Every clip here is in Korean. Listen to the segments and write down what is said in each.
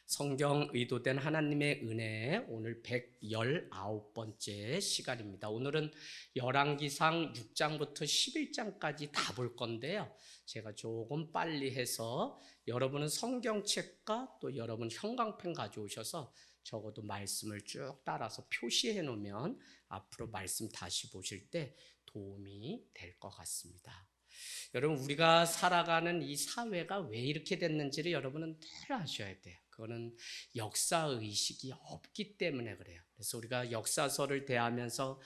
성경 의도된 하나님의 은혜, 오늘 119번째 시간입니다. 오늘은 열왕기상 6장부터 11장까지 다 볼 건데요. 제가 조금 빨리 해서 여러분은 성경책과 또 여러분 형광펜 가져오셔서 적어도 말씀을 쭉 따라서 표시해 놓으면 앞으로 말씀 다시 보실 때 도움이 될 것 같습니다. 여러분, 우리가 살아가는 이 사회가 왜 이렇게 됐는지를 여러분은 늘 아셔야 돼요. 그거는 역사의식이 없기 때문에 그래요. 그래서 우리가 역사서를 대하면서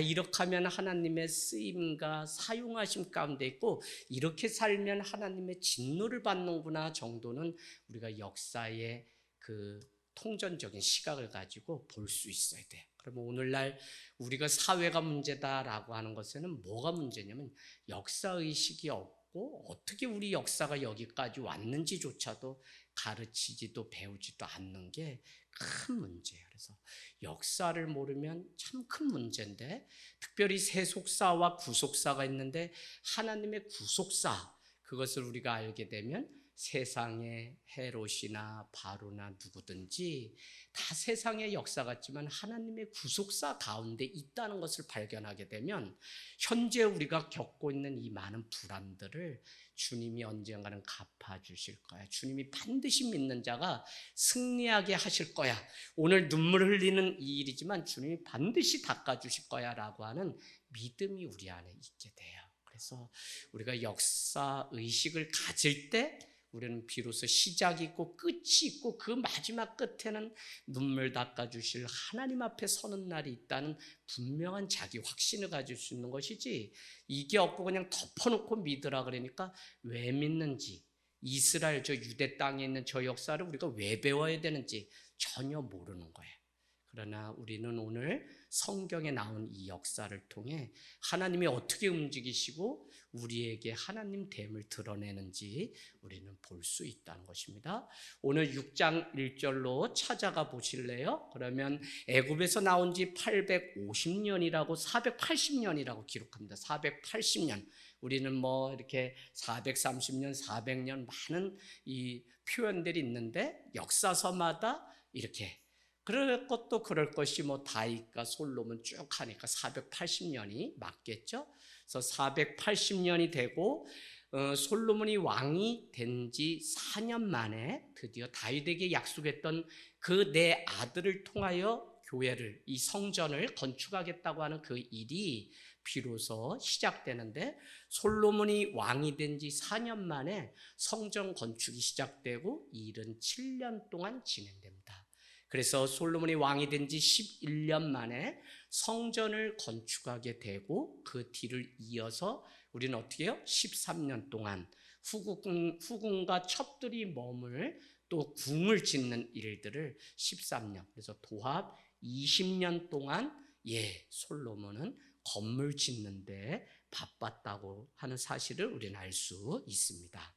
이렇게 하면 하나님의 쓰임과 사용하심 가운데 있고 이렇게 살면 하나님의 진노를 받는구나 정도는 우리가 역사의 그 통전적인 시각을 가지고 볼 수 있어야 돼요. 그러면 오늘날 우리가 사회가 문제다라고 하는 것에는 뭐가 문제냐면 역사의식이 없고 어떻게 우리 역사가 여기까지 왔는지조차도 가르치지도 배우지도 않는 게 큰 문제예요. 그래서 역사를 모르면 참 큰 문제인데, 특별히 세속사와 구속사가 있는데 하나님의 구속사, 그것을 우리가 알게 되면 세상의 헤롯이나 바로나 누구든지 다 세상의 역사 같지만 하나님의 구속사 가운데 있다는 것을 발견하게 되면 현재 우리가 겪고 있는 이 많은 불안들을 주님이 언젠가는 갚아주실 거야. 주님이 반드시 믿는 자가 승리하게 하실 거야. 오늘 눈물 흘리는 이 일이지만 주님이 반드시 닦아주실 거야 라고 하는 믿음이 우리 안에 있게 돼요. 그래서 우리가 역사 의식을 가질 때 우리는 비로소 시작이 있고 끝이 있고 그 마지막 끝에는 눈물 닦아주실 하나님 앞에 서는 날이 있다는 분명한 자기 확신을 가질 수 있는 것이지, 이게 없고 그냥 덮어놓고 믿으라 그러니까 왜 믿는지, 이스라엘 저 유대 땅에 있는 저 역사를 우리가 왜 배워야 되는지 전혀 모르는 거예요. 그러나 우리는 오늘 성경에 나온 이 역사를 통해 하나님이 어떻게 움직이시고 우리에게 하나님 됨을 드러내는지 우리는 볼 수 있다는 것입니다. 오늘 6장 1절로 찾아가 보실래요? 그러면 애굽에서 나온 지 850년이라고 480년이라고 기록합니다. 480년. 우리는 뭐 이렇게 430년, 400년 많은 이 표현들이 있는데 역사서마다 이렇게 그럴 것도 그럴 것이 뭐 다윗과 솔로몬 쭉 하니까 480년이 맞겠죠. 그래서 480년이 되고 솔로몬이 왕이 된 지 4년 만에 드디어 다윗에게 약속했던 그 내 아들을 통하여 교회를, 이 성전을 건축하겠다고 하는 그 일이 비로소 시작되는데, 솔로몬이 왕이 된 지 4년 만에 성전 건축이 시작되고 이 일은 7년 동안 진행됩니다. 그래서 솔로몬이 왕이 된 지 11년 만에 성전을 건축하게 되고 그 뒤를 이어서 우리는 어떻게 해요? 13년 동안 후궁과 첩들이 머물 또 궁을 짓는 일들을 13년, 그래서 도합 20년 동안 솔로몬은 건물 짓는데 바빴다고 하는 사실을 우리는 알 수 있습니다.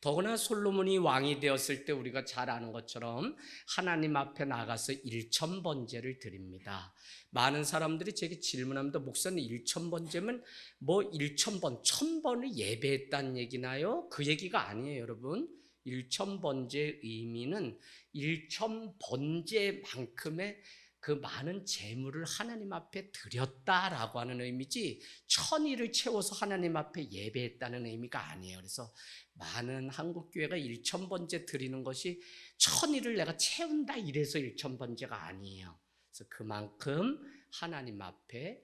더구나 솔로몬이 왕이 되었을 때 우리가 잘 아는 것처럼 하나님 앞에 나가서 1000번제를 드립니다. 많은 사람들이 제게 질문합니다. 목사님, 1000번제면 뭐 1000번, 1000번을 예배했다는 얘기나요? 그 얘기가 아니에요, 여러분. 1000번제의 의미는 1000번제만큼의 그 많은 재물을 하나님 앞에 드렸다라고 하는 의미지, 1000일을 채워서 하나님 앞에 예배했다는 의미가 아니에요. 그래서 많은 한국교회가 1000번제 드리는 것이 1000일을 내가 채운다 이래서 1000번제가 아니에요. 그래서 그만큼 하나님 앞에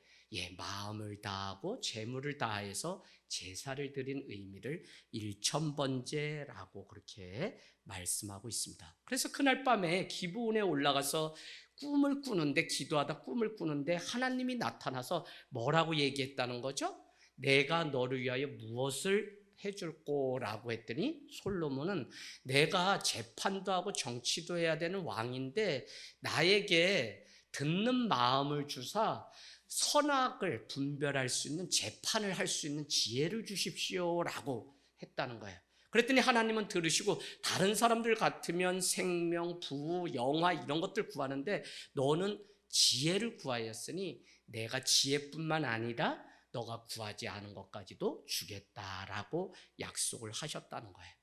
마음을 다하고 재물을 다해서 제사를 드린 의미를 1000번제라고 그렇게 말씀하고 있습니다. 그래서 그날 밤에 기브온에 올라가서 꿈을 꾸는데, 기도하다 꿈을 꾸는데 하나님이 나타나서 뭐라고 얘기했다는 거죠? 내가 너를 위하여 무엇을 해줄 거라고 했더니 솔로몬은 내가 재판도 하고 정치도 해야 되는 왕인데 나에게 듣는 마음을 주사 선악을 분별할 수 있는, 재판을 할 수 있는 지혜를 주십시오라고 했다는 거예요. 그랬더니 하나님은 들으시고, 다른 사람들 같으면 생명, 부우, 영화 이런 것들 구하는데 너는 지혜를 구하였으니 내가 지혜뿐만 아니라 너가 구하지 않은 것까지도 주겠다라고 약속을 하셨다는 거예요.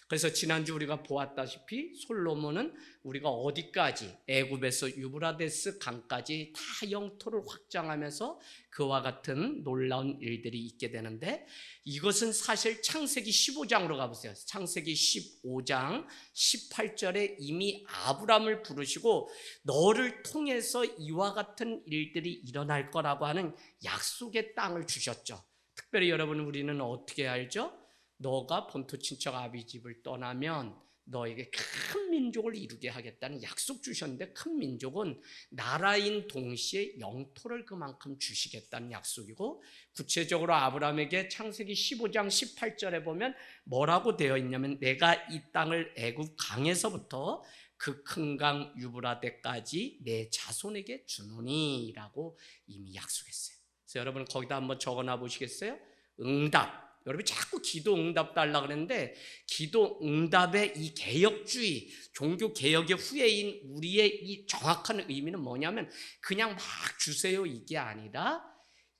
그래서 지난주 우리가 보았다시피 솔로몬은 우리가 어디까지 애굽에서 유브라데스 강까지 다 영토를 확장하면서 그와 같은 놀라운 일들이 있게 되는데, 이것은 사실 창세기 15장으로 가보세요. 창세기 15장 18절에 이미 아브람을 부르시고 너를 통해서 이와 같은 일들이 일어날 거라고 하는 약속의 땅을 주셨죠. 특별히 여러분, 우리는 어떻게 알죠? 너가 본토 친척 아비 집을 떠나면 너에게 큰 민족을 이루게 하겠다는 약속 주셨는데, 큰 민족은 나라인 동시에 영토를 그만큼 주시겠다는 약속이고, 구체적으로 아브라함에게 창세기 15장 18절에 보면 뭐라고 되어 있냐면 내가 이 땅을 애굽 강에서부터 그 큰 강 유브라데까지 내 자손에게 주노니 라고 이미 약속했어요. 그래서 여러분 거기다 한번 적어놔 보시겠어요? 응답. 여러분이 자꾸 기도 응답 달라 그랬는데, 기도 응답의 이 개혁주의, 종교 개혁의 후예인 우리의 이 정확한 의미는 뭐냐면 그냥 막 주세요 이게 아니라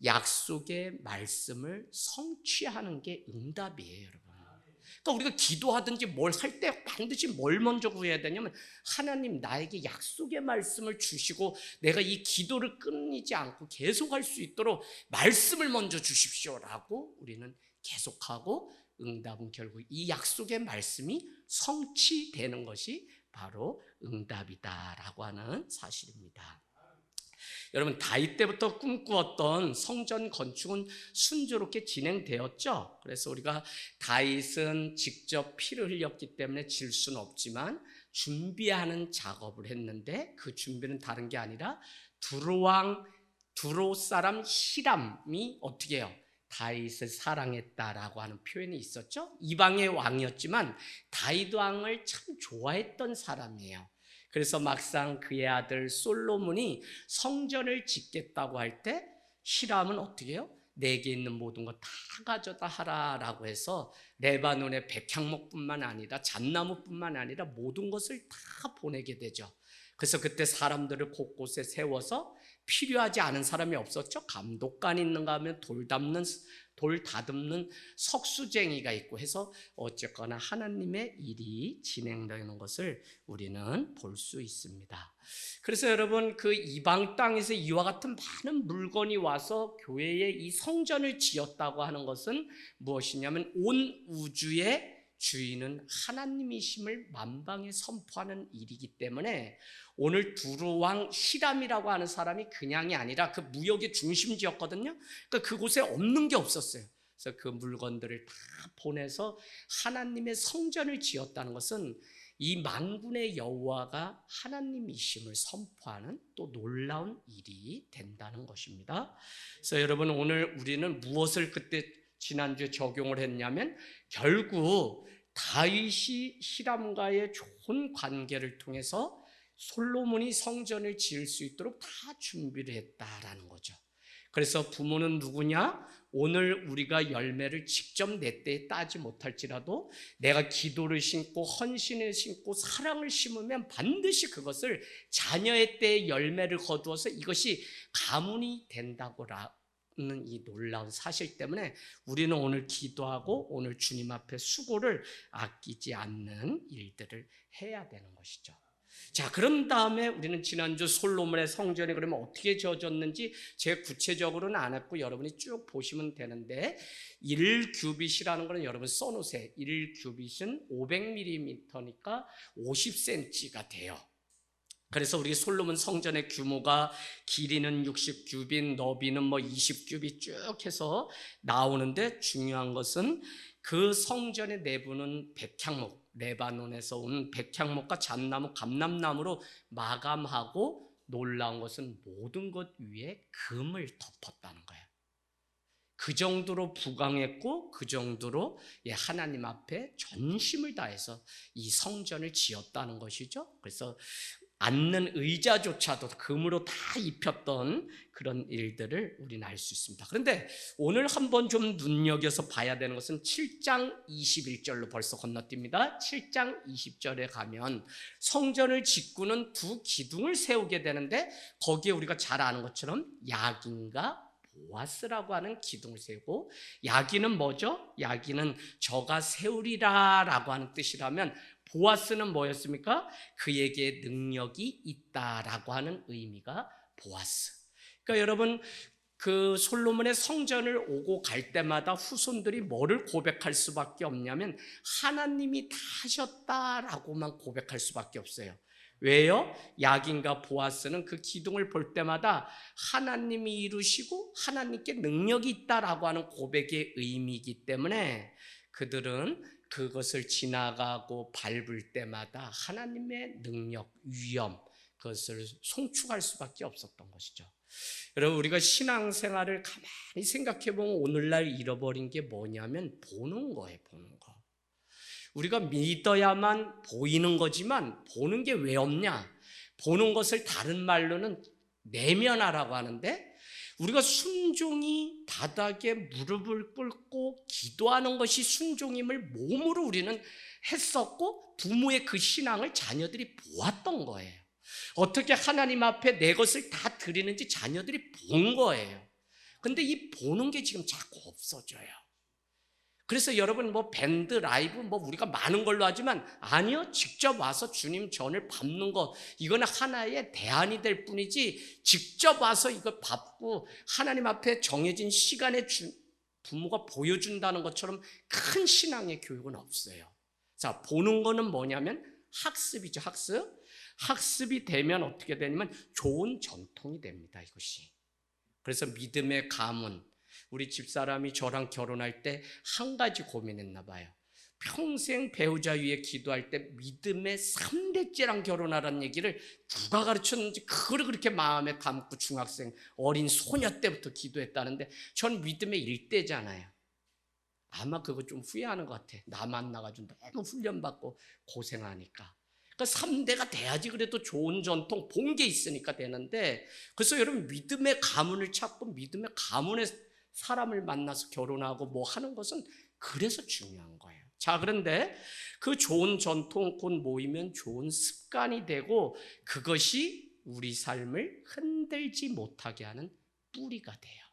약속의 말씀을 성취하는 게 응답이에요, 여러분. 그러니까 우리가 기도하든지 뭘 할 때 반드시 뭘 먼저 구해야 되냐면, 하나님 나에게 약속의 말씀을 주시고 내가 이 기도를 끊이지 않고 계속할 수 있도록 말씀을 먼저 주십시오라고 우리는 계속하고, 응답은 결국 이 약속의 말씀이 성취되는 것이 바로 응답이다라고 하는 사실입니다. 여러분, 다윗 때부터 꿈꾸었던 성전 건축은 순조롭게 진행되었죠. 그래서 우리가 다윗은 직접 피를 흘렸기 때문에 질 수는 없지만 준비하는 작업을 했는데, 그 준비는 다른 게 아니라 두로 사람 히람이 어떻게 해요? 다윗을 사랑했다라고 하는 표현이 있었죠. 이방의 왕이었지만 다윗 왕을 참 좋아했던 사람이에요. 그래서 막상 그의 아들 솔로몬이 성전을 짓겠다고 할 때 히람은 어떻게 해요? 내게 있는 모든 거 다 가져다 하라라고 해서 레바논의 백향목뿐만 아니라 잣나무뿐만 아니라 모든 것을 다 보내게 되죠. 그래서 그때 사람들을 곳곳에 세워서 필요하지 않은 사람이 없었죠. 감독관 있는가 하면 돌 다듬는 석수쟁이가 있고 해서 어쨌거나 하나님의 일이 진행되는 것을 우리는 볼 수 있습니다. 그래서 여러분, 그 이방 땅에서 이와 같은 많은 물건이 와서 교회에 이 성전을 지었다고 하는 것은 무엇이냐면 온 우주의 주인은 하나님이심을 만방에 선포하는 일이기 때문에, 오늘 두루왕 히람이라고 하는 사람이 그냥이 아니라 그 무역의 중심지였거든요. 그러니까 그곳에 없는 게 없었어요. 그래서 그 물건들을 다 보내서 하나님의 성전을 지었다는 것은 이 만군의 여호와가 하나님이심을 선포하는 또 놀라운 일이 된다는 것입니다. 그래서 여러분, 오늘 우리는 무엇을 그때 지난주에 적용을 했냐면, 결국 다윗이 히람과의 좋은 관계를 통해서 솔로몬이 성전을 지을 수 있도록 다 준비를 했다라는 거죠. 그래서 부모는 누구냐? 오늘 우리가 열매를 직접 내 때에 따지 못할지라도 내가 기도를 심고 헌신을 심고 사랑을 심으면 반드시 그것을 자녀의 때에 열매를 거두어서 이것이 가문이 된다고라는 이 놀라운 사실 때문에 우리는 오늘 기도하고 오늘 주님 앞에 수고를 아끼지 않는 일들을 해야 되는 것이죠. 자, 그런 다음에 우리는 지난주 솔로몬의 성전이 그러면 어떻게 지어졌는지 제가 구체적으로는 안 했고 여러분이 쭉 보시면 되는데, 1규빗이라는 거는 여러분 써놓으세요. 1규빗은 500mm니까 50cm가 돼요. 그래서 우리 솔로몬 성전의 규모가 길이는 60규빗, 너비는 20규빗 쭉 해서 나오는데, 중요한 것은 그 성전의 내부는 백향목, 레바논에서 온 백향목과 잣나무, 감람나무로 마감하고, 놀라운 것은 모든 것 위에 금을 덮었다는 거예요. 그 정도로 부강했고 그 정도로 하나님 앞에 전심을 다해서 이 성전을 지었다는 것이죠. 그래서 앉는 의자조차도 금으로 다 입혔던 그런 일들을 우리는 알 수 있습니다. 그런데 오늘 한번 좀 눈여겨서 봐야 되는 것은 7장 21절로 벌써 건너뜁니다. 7장 20절에 가면 성전을 짓고는 두 기둥을 세우게 되는데, 거기에 우리가 잘 아는 것처럼 야긴과 보아스라고 하는 기둥을 세우고, 야긴은 뭐죠? 야긴은 저가 세우리라 라고 하는 뜻이라면 보아스는 뭐였습니까? 그에게 능력이 있다라고 하는 의미가 보아스. 그러니까 여러분, 그 솔로몬의 성전을 오고 갈 때마다 후손들이 뭐를 고백할 수밖에 없냐면 하나님이 다 하셨다라고만 고백할 수밖에 없어요. 왜요? 야긴과 보아스는 그 기둥을 볼 때마다 하나님이 이루시고 하나님께 능력이 있다라고 하는 고백의 의미이기 때문에 그들은 그것을 지나가고 밟을 때마다 하나님의 능력, 위엄, 그것을 송축할 수밖에 없었던 것이죠. 여러분, 우리가 신앙생활을 가만히 생각해보면 오늘날 잃어버린 게 뭐냐면 보는 거예요. 보는 거. 우리가 믿어야만 보이는 거지만 보는 게 왜 없냐? 보는 것을 다른 말로는 내면화라고 하는데, 우리가 순종이 바닥에 무릎을 꿇고 기도하는 것이 순종임을 몸으로 우리는 했었고, 부모의 그 신앙을 자녀들이 보았던 거예요. 어떻게 하나님 앞에 내 것을 다 드리는지 자녀들이 본 거예요. 근데 이 보는 게 지금 자꾸 없어져요. 그래서 여러분, 뭐 밴드, 라이브, 뭐 우리가 많은 걸로 하지만 아니요, 직접 와서 주님 전을 밟는 거, 이거는 하나의 대안이 될 뿐이지, 직접 와서 이걸 밟고 하나님 앞에 정해진 시간에 부모가 보여준다는 것처럼 큰 신앙의 교육은 없어요. 자, 보는 거는 뭐냐면 학습이죠. 학습이 되면 어떻게 되냐면 좋은 전통이 됩니다, 이것이. 그래서 믿음의 가문, 우리 집사람이 저랑 결혼할 때 한 가지 고민했나 봐요. 평생 배우자 위해 기도할 때 믿음의 3대째랑 결혼하라는 얘기를 누가 가르쳤는지 그걸 그렇게 마음에 담고 중학생, 어린 소녀 때부터 기도했다는데, 전 믿음의 1대잖아요. 아마 그거 좀 후회하는 것 같아. 나 만나가지고 너무 훈련받고 고생하니까. 그러니까 3대가 돼야지 그래도 좋은 전통 본 게 있으니까 되는데, 그래서 여러분, 믿음의 가문을 찾고 믿음의 가문의 사람을 만나서 결혼하고 뭐 하는 것은 그래서 중요한 거예요. 자, 그런데 그 좋은 전통 곧 모이면 좋은 습관이 되고 그것이 우리 삶을 흔들지 못하게 하는 뿌리가 돼요.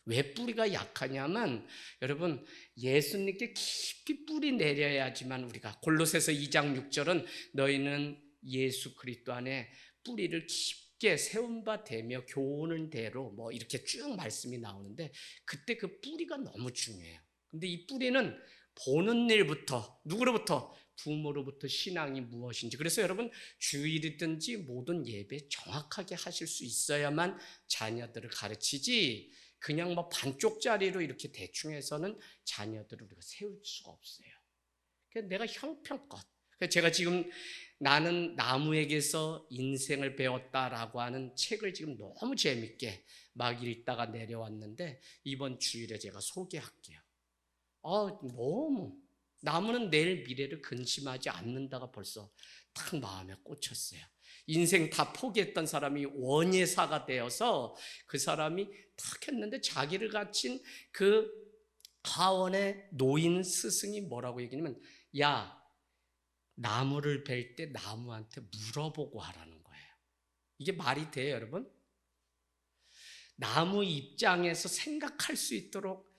왜 뿌리가 약하냐면, 여러분, 예수님께 깊이 뿌리 내려야지만 우리가, 골로새서 2장 6절은 너희는 예수 그리스도 안에 뿌리를 깊게 세운 바 되며 교훈은 대로 뭐 이렇게 쭉 말씀이 나오는데, 그때 그 뿌리가 너무 중요해요. 근데 이 뿌리는 보는 일부터, 누구로부터? 부모로부터 신앙이 무엇인지. 그래서 여러분, 주일이든지 모든 예배 정확하게 하실 수 있어야만 자녀들을 가르치지, 그냥 뭐 반쪽짜리로 이렇게 대충 해서는 자녀들을 우리가 세울 수가 없어요. 그래서 내가 형편껏, 제가 지금 나는 나무에게서 인생을 배웠다라고 하는 책을 지금 너무 재밌게 막 읽다가 내려왔는데, 이번 주일에 제가 소개할게요. 너무 나무는 내일 미래를 근심하지 않는다가 벌써 딱 마음에 꽂혔어요. 인생 다 포기했던 사람이 원예사가 되어서 그 사람이 탁 했는데, 자기를 갇힌 그 하원의 노인 스승이 뭐라고 얘기하냐면, 야, 나무를 벨 때 나무한테 물어보고 하라는 거예요. 이게 말이 돼요, 여러분? 나무 입장에서 생각할 수 있도록.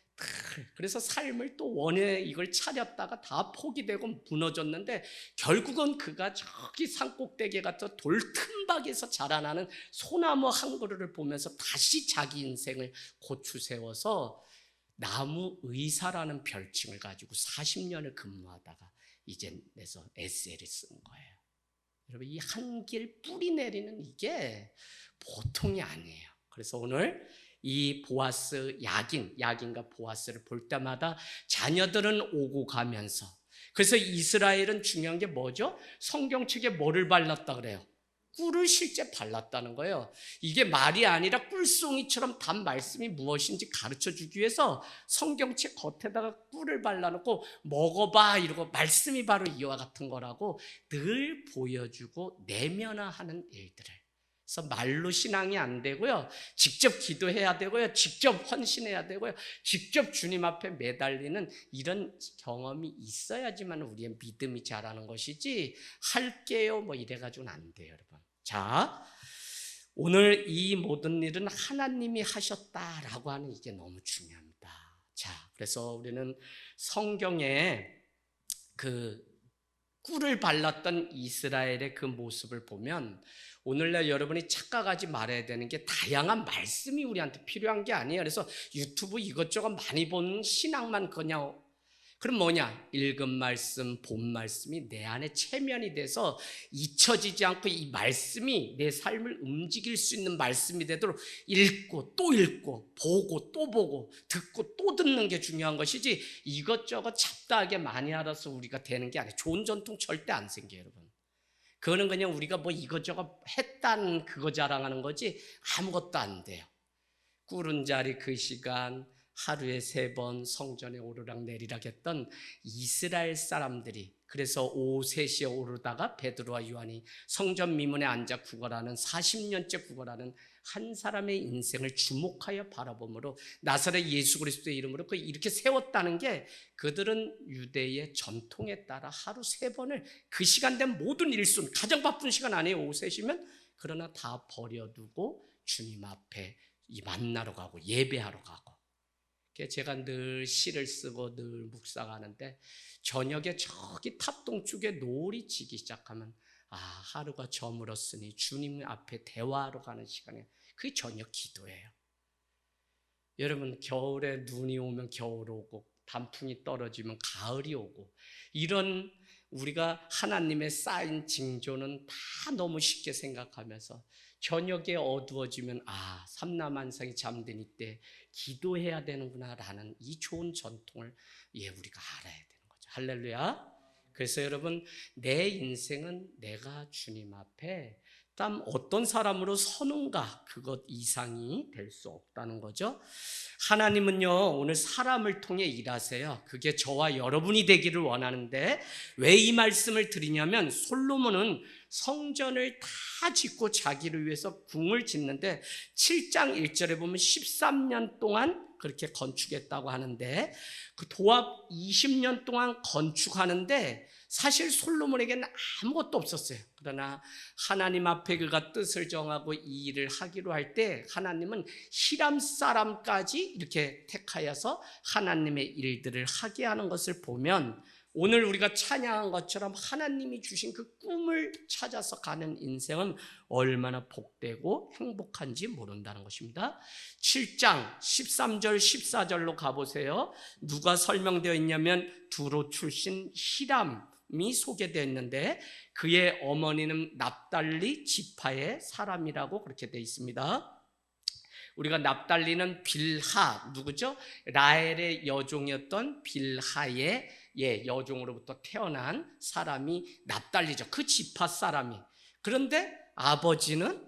그래서 삶을 또 원해 이걸 차렸다가 다 포기되고 무너졌는데, 결국은 그가 저기 산꼭대기에 가서 돌틈박에서 자라나는 소나무 한 그루를 보면서 다시 자기 인생을 고추 세워서 나무 의사라는 별칭을 가지고 40년을 근무하다가 이제 내서 에세이를 쓴 거예요. 여러분, 이 한 길 뿌리 내리는 이게 보통이 아니에요. 그래서 오늘 이 보아스, 야긴과 보아스를 볼 때마다 자녀들은 오고 가면서, 그래서 이스라엘은 중요한 게 뭐죠? 성경책에 뭐를 발랐다 그래요? 꿀을 실제 발랐다는 거예요. 이게 말이 아니라 꿀송이처럼 단 말씀이 무엇인지 가르쳐 주기 위해서 성경책 겉에다가 꿀을 발라놓고 먹어봐 이러고, 말씀이 바로 이와 같은 거라고 늘 보여주고 내면화하는 일들을. 그래서 말로 신앙이 안 되고요, 직접 기도해야 되고요, 직접 헌신해야 되고요, 직접 주님 앞에 매달리는 이런 경험이 있어야지만 우리의 믿음이 자라는 것이지, 할게요 뭐 이래가지고는 안 돼요, 여러분. 자, 오늘 이 모든 일은 하나님이 하셨다라고 하는 이게 너무 중요합니다. 자, 그래서 우리는 성경에 그 꿀을 발랐던 이스라엘의 그 모습을 보면 오늘날 여러분이 착각하지 말아야 되는 게 다양한 말씀이 우리한테 필요한 게 아니에요. 그래서 유튜브 이것저것 많이 본 신앙만 그냥 그럼 뭐냐? 읽은 말씀, 본 말씀이 내 안에 체면이 돼서 잊혀지지 않고 이 말씀이 내 삶을 움직일 수 있는 말씀이 되도록 읽고 또 읽고 보고 또 보고 듣고 또 듣는 게 중요한 것이지 이것저것 잡다하게 많이 알아서 우리가 되는 게 아니에요. 좋은 전통 절대 안 생겨요, 여러분. 그거는 그냥 우리가 뭐 이것저것 했다는 그거 자랑하는 거지 아무것도 안 돼요. 꿀은 자리 그 시간 하루에 3번 성전에 오르락 내리락 했던 이스라엘 사람들이 그래서 오후 3시에 오르다가 베드로와 요한이 성전 미문에 앉아 구걸하는 40년째 구걸하는 한 사람의 인생을 주목하여 바라보므로 나사렛 예수 그리스도의 이름으로 이렇게 세웠다는 게 그들은 유대의 전통에 따라 하루 3번을 그 시간 된 모든 일순 가장 바쁜 시간 아니에요. 오후 3시면 그러나 다 버려두고 주님 앞에 만나러 가고 예배하러 가고 제가 늘 시를 쓰고 늘 묵상하는데 저녁에 저기 탑동 쪽에 노을이 지기 시작하면 하루가 저물었으니 주님 앞에 대화하러 가는 시간에 그게 저녁 기도예요. 여러분 겨울에 눈이 오면 겨울 오고 단풍이 떨어지면 가을이 오고 이런 우리가 하나님의 쌓인 징조는 다 너무 쉽게 생각하면서 저녁에 어두워지면 삼라만상이 잠든 이때 기도해야 되는구나 라는 이 좋은 전통을 우리가 알아야 되는 거죠. 할렐루야. 그래서 여러분 내 인생은 내가 주님 앞에 어떤 사람으로 서는가 그것 이상이 될 수 없다는 거죠. 하나님은요 오늘 사람을 통해 일하세요. 그게 저와 여러분이 되기를 원하는데 왜 이 말씀을 드리냐면 솔로몬은 성전을 다 짓고 자기를 위해서 궁을 짓는데 7장 1절에 보면 13년 동안 그렇게 건축했다고 하는데 그 도합 20년 동안 건축하는데 사실 솔로몬에게는 아무것도 없었어요. 그러나 하나님 앞에 그가 뜻을 정하고 이 일을 하기로 할 때 하나님은 히람 사람까지 이렇게 택하여서 하나님의 일들을 하게 하는 것을 보면 오늘 우리가 찬양한 것처럼 하나님이 주신 그 꿈을 찾아서 가는 인생은 얼마나 복되고 행복한지 모른다는 것입니다. 7장 13절 14절로 가보세요. 누가 설명되어 있냐면 두로 출신 히람이 소개되어 있는데 그의 어머니는 납달리 지파의 사람이라고 그렇게 되어 있습니다. 우리가 납달리는 빌하 누구죠? 라헬의 여종이었던 빌하의 여종으로부터 태어난 사람이 납달리죠. 그 지파 사람이. 그런데 아버지는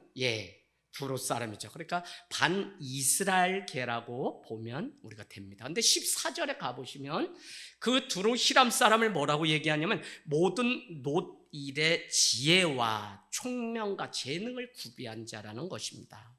두로 사람이죠. 그러니까 반이스라엘계라고 보면 우리가 됩니다. 근데 14절에 가보시면 그 두로 히람 사람을 뭐라고 얘기하냐면 모든 놋일의 지혜와 총명과 재능을 구비한 자라는 것입니다.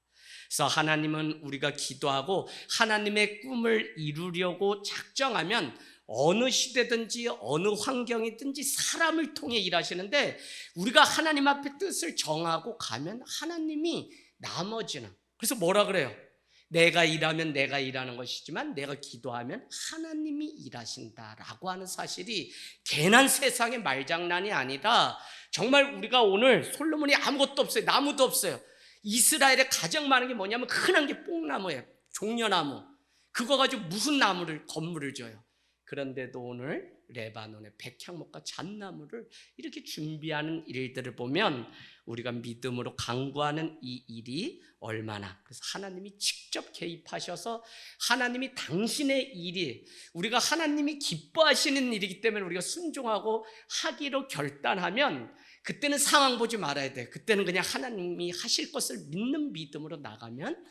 그래서 하나님은 우리가 기도하고 하나님의 꿈을 이루려고 작정하면 어느 시대든지 어느 환경이든지 사람을 통해 일하시는데 우리가 하나님 앞에 뜻을 정하고 가면 하나님이 나머지는 그래서 뭐라 그래요? 내가 일하면 내가 일하는 것이지만 내가 기도하면 하나님이 일하신다라고 하는 사실이 괜한 세상의 말장난이 아니라 정말 우리가 오늘 솔로몬이 아무것도 없어요. 나무도 없어요. 이스라엘에 가장 많은 게 뭐냐면 흔한 게 뽕나무예요. 종려나무. 그거 가지고 무슨 건물을 져요. 그런데도 오늘 레바논의 백향목과 잣나무를 이렇게 준비하는 일들을 보면 우리가 믿음으로 간구하는 이 일이 얼마나 그래서 하나님이 직접 개입하셔서 하나님이 당신의 일이 우리가 하나님이 기뻐하시는 일이기 때문에 우리가 순종하고 하기로 결단하면 그때는 상황 보지 말아야 돼. 그때는 그냥 하나님이 하실 것을 믿는 믿음으로 나가면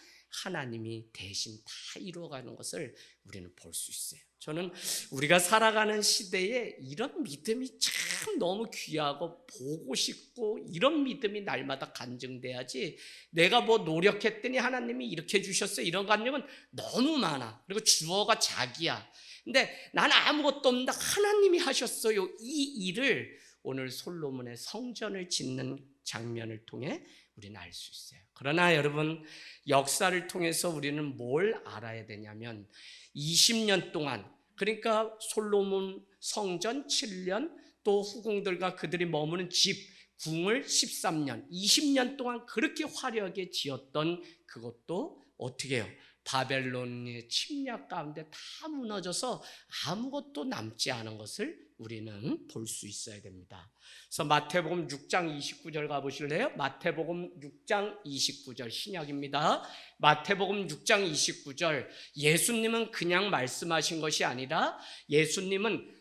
하나님이 대신 다 이루어가는 것을 우리는 볼 수 있어요. 저는 우리가 살아가는 시대에 이런 믿음이 참 너무 귀하고 보고 싶고 이런 믿음이 날마다 간증돼야지 내가 뭐 노력했더니 하나님이 이렇게 해주셨어요 이런 간증은 너무 많아. 그리고 주어가 자기야. 근데 나는 아무것도 없는데 하나님이 하셨어요. 이 일을 오늘 솔로몬의 성전을 짓는 장면을 통해 우리는 알 수 있어요. 그러나 여러분, 역사를 통해서 우리는 뭘 알아야 되냐면 20년 동안, 그러니까 솔로몬 성전 7년, 또 후궁들과 그들이 머무는 집 궁을 13년, 20년 동안 그렇게 화려하게 지었던 그것도 어떻게 해요? 바벨론의 침략 가운데 다 무너져서 아무것도 남지 않은 것을 우리는 볼 수 있어야 됩니다. 그래서 마태복음 6장 29절 가보실래요? 마태복음 6장 29절 신약입니다. 마태복음 6장 29절, 예수님은 그냥 말씀하신 것이 아니라 예수님은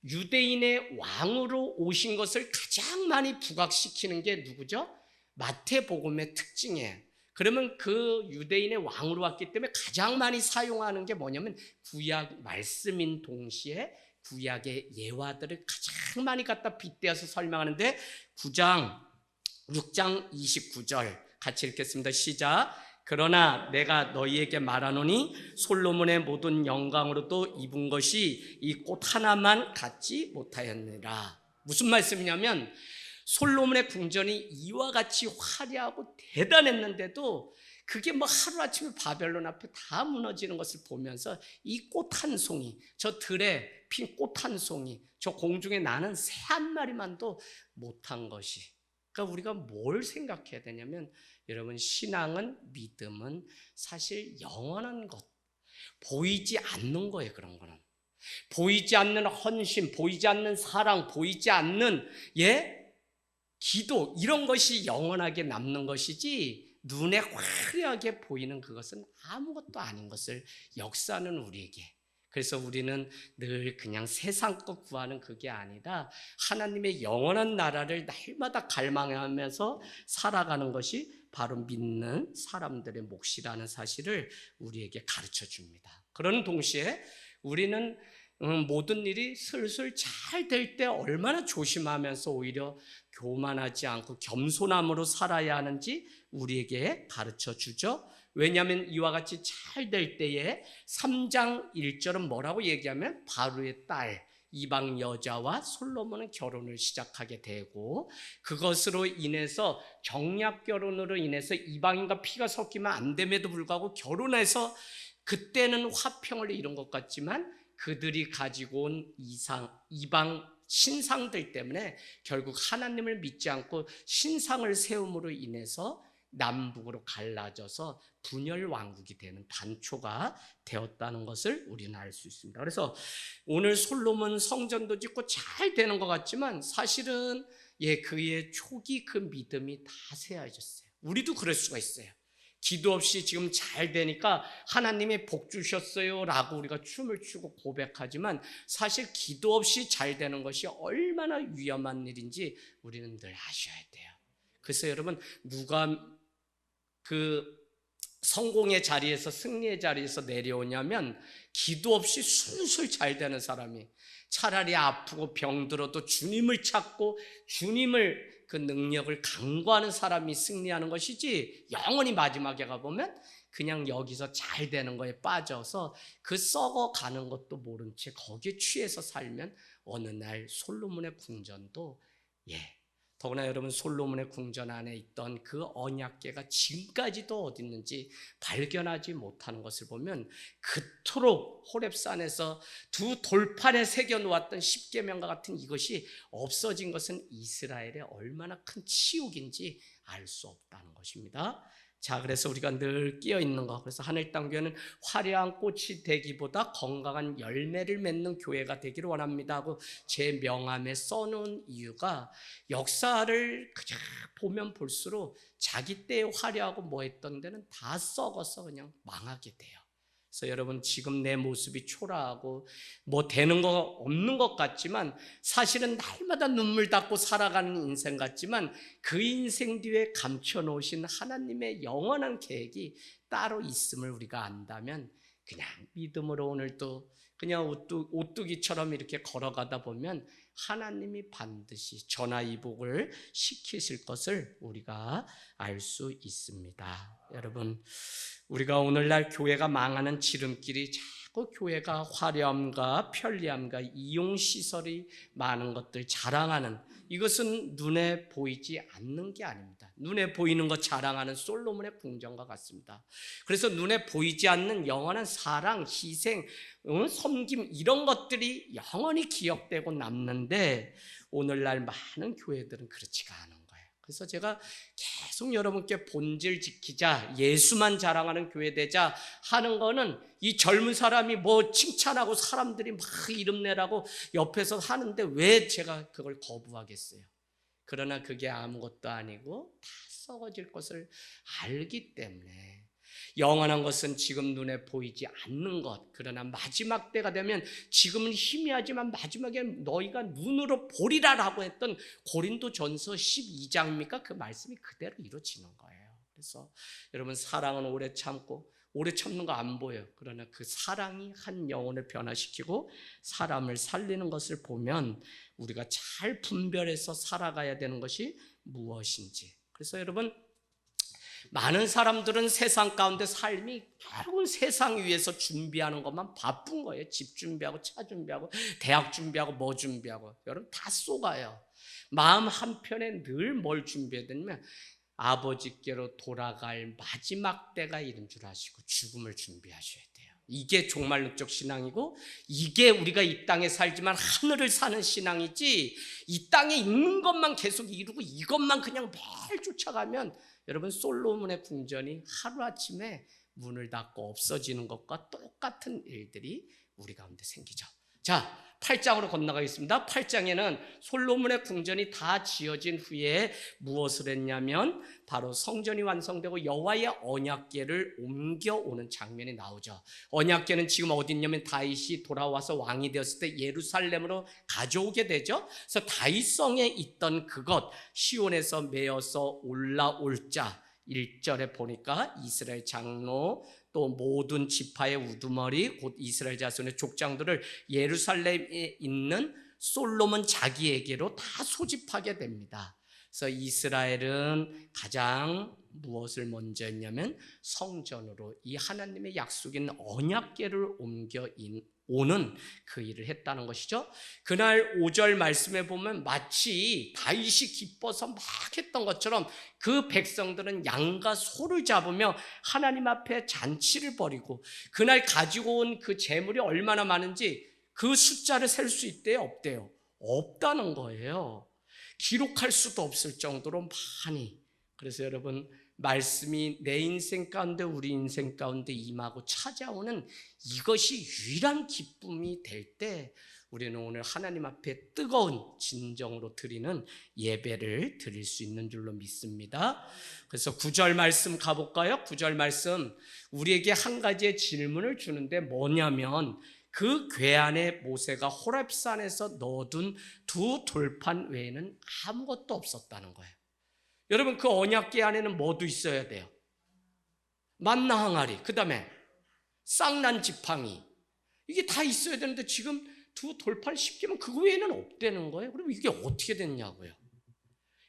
유대인의 왕으로 오신 것을 가장 많이 부각시키는 게 누구죠? 마태복음의 특징이에요. 그러면 그 유대인의 왕으로 왔기 때문에 가장 많이 사용하는 게 뭐냐면 구약 말씀인 동시에 구약의 예화들을 가장 많이 갖다 빗대어서 설명하는데 6장 29절 같이 읽겠습니다. 시작. 그러나 내가 너희에게 말하노니 솔로몬의 모든 영광으로도 입은 것이 이 꽃 하나만 갖지 못하였느라. 무슨 말씀이냐면 솔로몬의 궁전이 이와 같이 화려하고 대단했는데도 그게 뭐 하루아침에 바벨론 앞에 다 무너지는 것을 보면서 이 꽃 한 송이, 저 들에 핀 꽃 한 송이, 저 공중에 나는 새 한 마리만도 못한 것이, 그러니까 우리가 뭘 생각해야 되냐면 여러분, 신앙은, 믿음은 사실 영원한 것, 보이지 않는 거예요. 그런 거는 보이지 않는 헌신, 보이지 않는 사랑, 보이지 않는 기도, 이런 것이 영원하게 남는 것이지 눈에 화려하게 보이는 그것은 아무것도 아닌 것을 역사는 우리에게. 그래서 우리는 늘 그냥 세상 것 구하는 그게 아니라 하나님의 영원한 나라를 날마다 갈망하면서 살아가는 것이 바로 믿는 사람들의 몫이라는 사실을 우리에게 가르쳐 줍니다. 그러는 동시에 우리는 모든 일이 슬슬 잘 될 때 얼마나 조심하면서 오히려 교만하지 않고 겸손함으로 살아야 하는지 우리에게 가르쳐 주죠. 왜냐하면 이와 같이 잘 될 때에 3장 1절은 뭐라고 얘기하면 바로의 딸 이방 여자와 솔로몬은 결혼을 시작하게 되고, 그것으로 인해서 정략 결혼으로 인해서 이방인과 피가 섞이면 안 됨에도 불구하고 결혼해서 그때는 화평을 이룬 것 같지만 그들이 가지고 온 이방 신상들 때문에 결국 하나님을 믿지 않고 신상을 세움으로 인해서 남북으로 갈라져서 분열 왕국이 되는 단초가 되었다는 것을 우리는 알 수 있습니다. 그래서 오늘 솔로몬 성전도 짓고 잘 되는 것 같지만 사실은 그의 초기 그 믿음이 다 쇠해졌어요. 우리도 그럴 수가 있어요. 기도 없이 지금 잘 되니까 하나님이 복 주셨어요 라고 우리가 춤을 추고 고백하지만 사실 기도 없이 잘 되는 것이 얼마나 위험한 일인지 우리는 늘 아셔야 돼요. 그래서 여러분, 누가 그 성공의 자리에서, 승리의 자리에서 내려오냐면 기도 없이 술술 잘 되는 사람이, 차라리 아프고 병들어도 주님을 찾고 주님을 그 능력을 간구하는 사람이 승리하는 것이지, 영원히 마지막에 가보면 그냥 여기서 잘 되는 거에 빠져서 그 썩어가는 것도 모른 채 거기에 취해서 살면 어느 날 솔로몬의 궁전도 더구나 여러분, 솔로몬의 궁전 안에 있던 그 언약궤가 지금까지도 어디 있는지 발견하지 못하는 것을 보면 그토록 호렙산에서 두 돌판에 새겨놓았던 십계명과 같은 이것이 없어진 것은 이스라엘의 얼마나 큰 치욕인지 알 수 없다는 것입니다. 자, 그래서 우리가 늘 끼어 있는 거, 그래서 하늘 땅 교회는 화려한 꽃이 되기보다 건강한 열매를 맺는 교회가 되기를 원합니다 하고 제 명함에 써놓은 이유가, 역사를 그냥 보면 볼수록 자기 때에 화려하고 뭐 했던 데는 다 썩어서 그냥 망하게 돼요. 그래서 여러분, 지금 내 모습이 초라하고 뭐 되는 거 없는 것 같지만 사실은 날마다 눈물 닦고 살아가는 인생 같지만 그 인생 뒤에 감춰놓으신 하나님의 영원한 계획이 따로 있음을 우리가 안다면 그냥 믿음으로 오늘도 그냥 오뚜기처럼 이렇게 걸어가다 보면 하나님이 반드시 전화위복을 시키실 것을 우리가 알 수 있습니다. 여러분, 우리가 오늘날 교회가 망하는 지름길이 그 교회가 화려함과 편리함과 이용 시설이 많은 것들 자랑하는, 이것은 눈에 보이지 않는 게 아닙니다. 눈에 보이는 것 자랑하는 솔로몬의 궁전과 같습니다. 그래서 눈에 보이지 않는 영원한 사랑, 희생, 섬김, 이런 것들이 영원히 기억되고 남는데 오늘날 많은 교회들은 그렇지가 않은 거예요. 그래서 제가 계속 여러분께 본질 지키자, 예수만 자랑하는 교회 되자 하는 거는, 이 젊은 사람이 뭐 칭찬하고 사람들이 막 이름 내라고 옆에서 하는데 왜 제가 그걸 거부하겠어요? 그러나 그게 아무것도 아니고 다 썩어질 것을 알기 때문에, 영원한 것은 지금 눈에 보이지 않는 것, 그러나 마지막 때가 되면 지금은 희미하지만 마지막에 너희가 눈으로 보리라라고 했던 고린도전서 12장입니까? 그 말씀이 그대로 이루어지는 거예요. 그래서 여러분, 사랑은 오래 참고, 오래 참는 거 안 보여요. 그러나 그 사랑이 한 영혼을 변화시키고 사람을 살리는 것을 보면 우리가 잘 분별해서 살아가야 되는 것이 무엇인지. 그래서 여러분, 많은 사람들은 세상 가운데 삶이 결국은 세상 위에서 준비하는 것만 바쁜 거예요. 집 준비하고 차 준비하고 대학 준비하고 뭐 준비하고, 여러분 다 쏘가요. 마음 한편에 늘 뭘 준비해야 되냐면 아버지께로 돌아갈 마지막 때가 이른 줄 아시고 죽음을 준비하셔야 돼요. 이게 종말론적 신앙이고, 이게 우리가 이 땅에 살지만 하늘을 사는 신앙이지, 이 땅에 있는 것만 계속 이루고 이것만 그냥 매일 쫓아가면 여러분, 솔로몬의 궁전이 하루아침에 문을 닫고 없어지는 것과 똑같은 일들이 우리 가운데 생기죠. 자, 8장으로 건너가겠습니다. 8장에는 솔로몬의 궁전이 다 지어진 후에 무엇을 했냐면 바로 성전이 완성되고 여호와의 언약궤를 옮겨오는 장면이 나오죠. 언약궤는 지금 어디 있냐면 다윗이 돌아와서 왕이 되었을 때 예루살렘으로 가져오게 되죠. 그래서 다윗성에 있던 그것, 시온에서 메어서 올라올 자, 1절에 보니까 이스라엘 장로 또 모든 지파의 우두머리 곧 이스라엘 자손의 족장들을 예루살렘에 있는 솔로몬 자기에게로 다 소집하게 됩니다. 그래서 이스라엘은 가장 무엇을 먼저 했냐면 성전으로 이 하나님의 약속인 언약궤를 옮겨 오는 그 일을 했다는 것이죠. 그날 5절 말씀에 보면 마치 다윗이 기뻐서 막 했던 것처럼 그 백성들은 양과 소를 잡으며 하나님 앞에 잔치를 벌이고, 그날 가지고 온 그 재물이 얼마나 많은지 그 숫자를 셀 수 있대요, 없대요? 없다는 거예요. 기록할 수도 없을 정도로 많이. 그래서 여러분, 말씀이 내 인생 가운데 우리 인생 가운데 임하고 찾아오는 이것이 유일한 기쁨이 될 때 우리는 오늘 하나님 앞에 뜨거운 진정으로 드리는 예배를 드릴 수 있는 줄로 믿습니다. 그래서 9절 말씀 가볼까요? 9절 말씀, 우리에게 한 가지의 질문을 주는데 뭐냐면 그 궤 안에 모세가 호렙산에서 넣어둔 두 돌판 외에는 아무것도 없었다는 거예요. 여러분, 그 언약궤 안에는 뭐도 있어야 돼요? 만나 항아리, 그 다음에 쌍난 지팡이, 이게 다 있어야 되는데 지금 두 돌판 10개면 그거 외에는 없다는 거예요. 그럼 이게 어떻게 됐냐고요.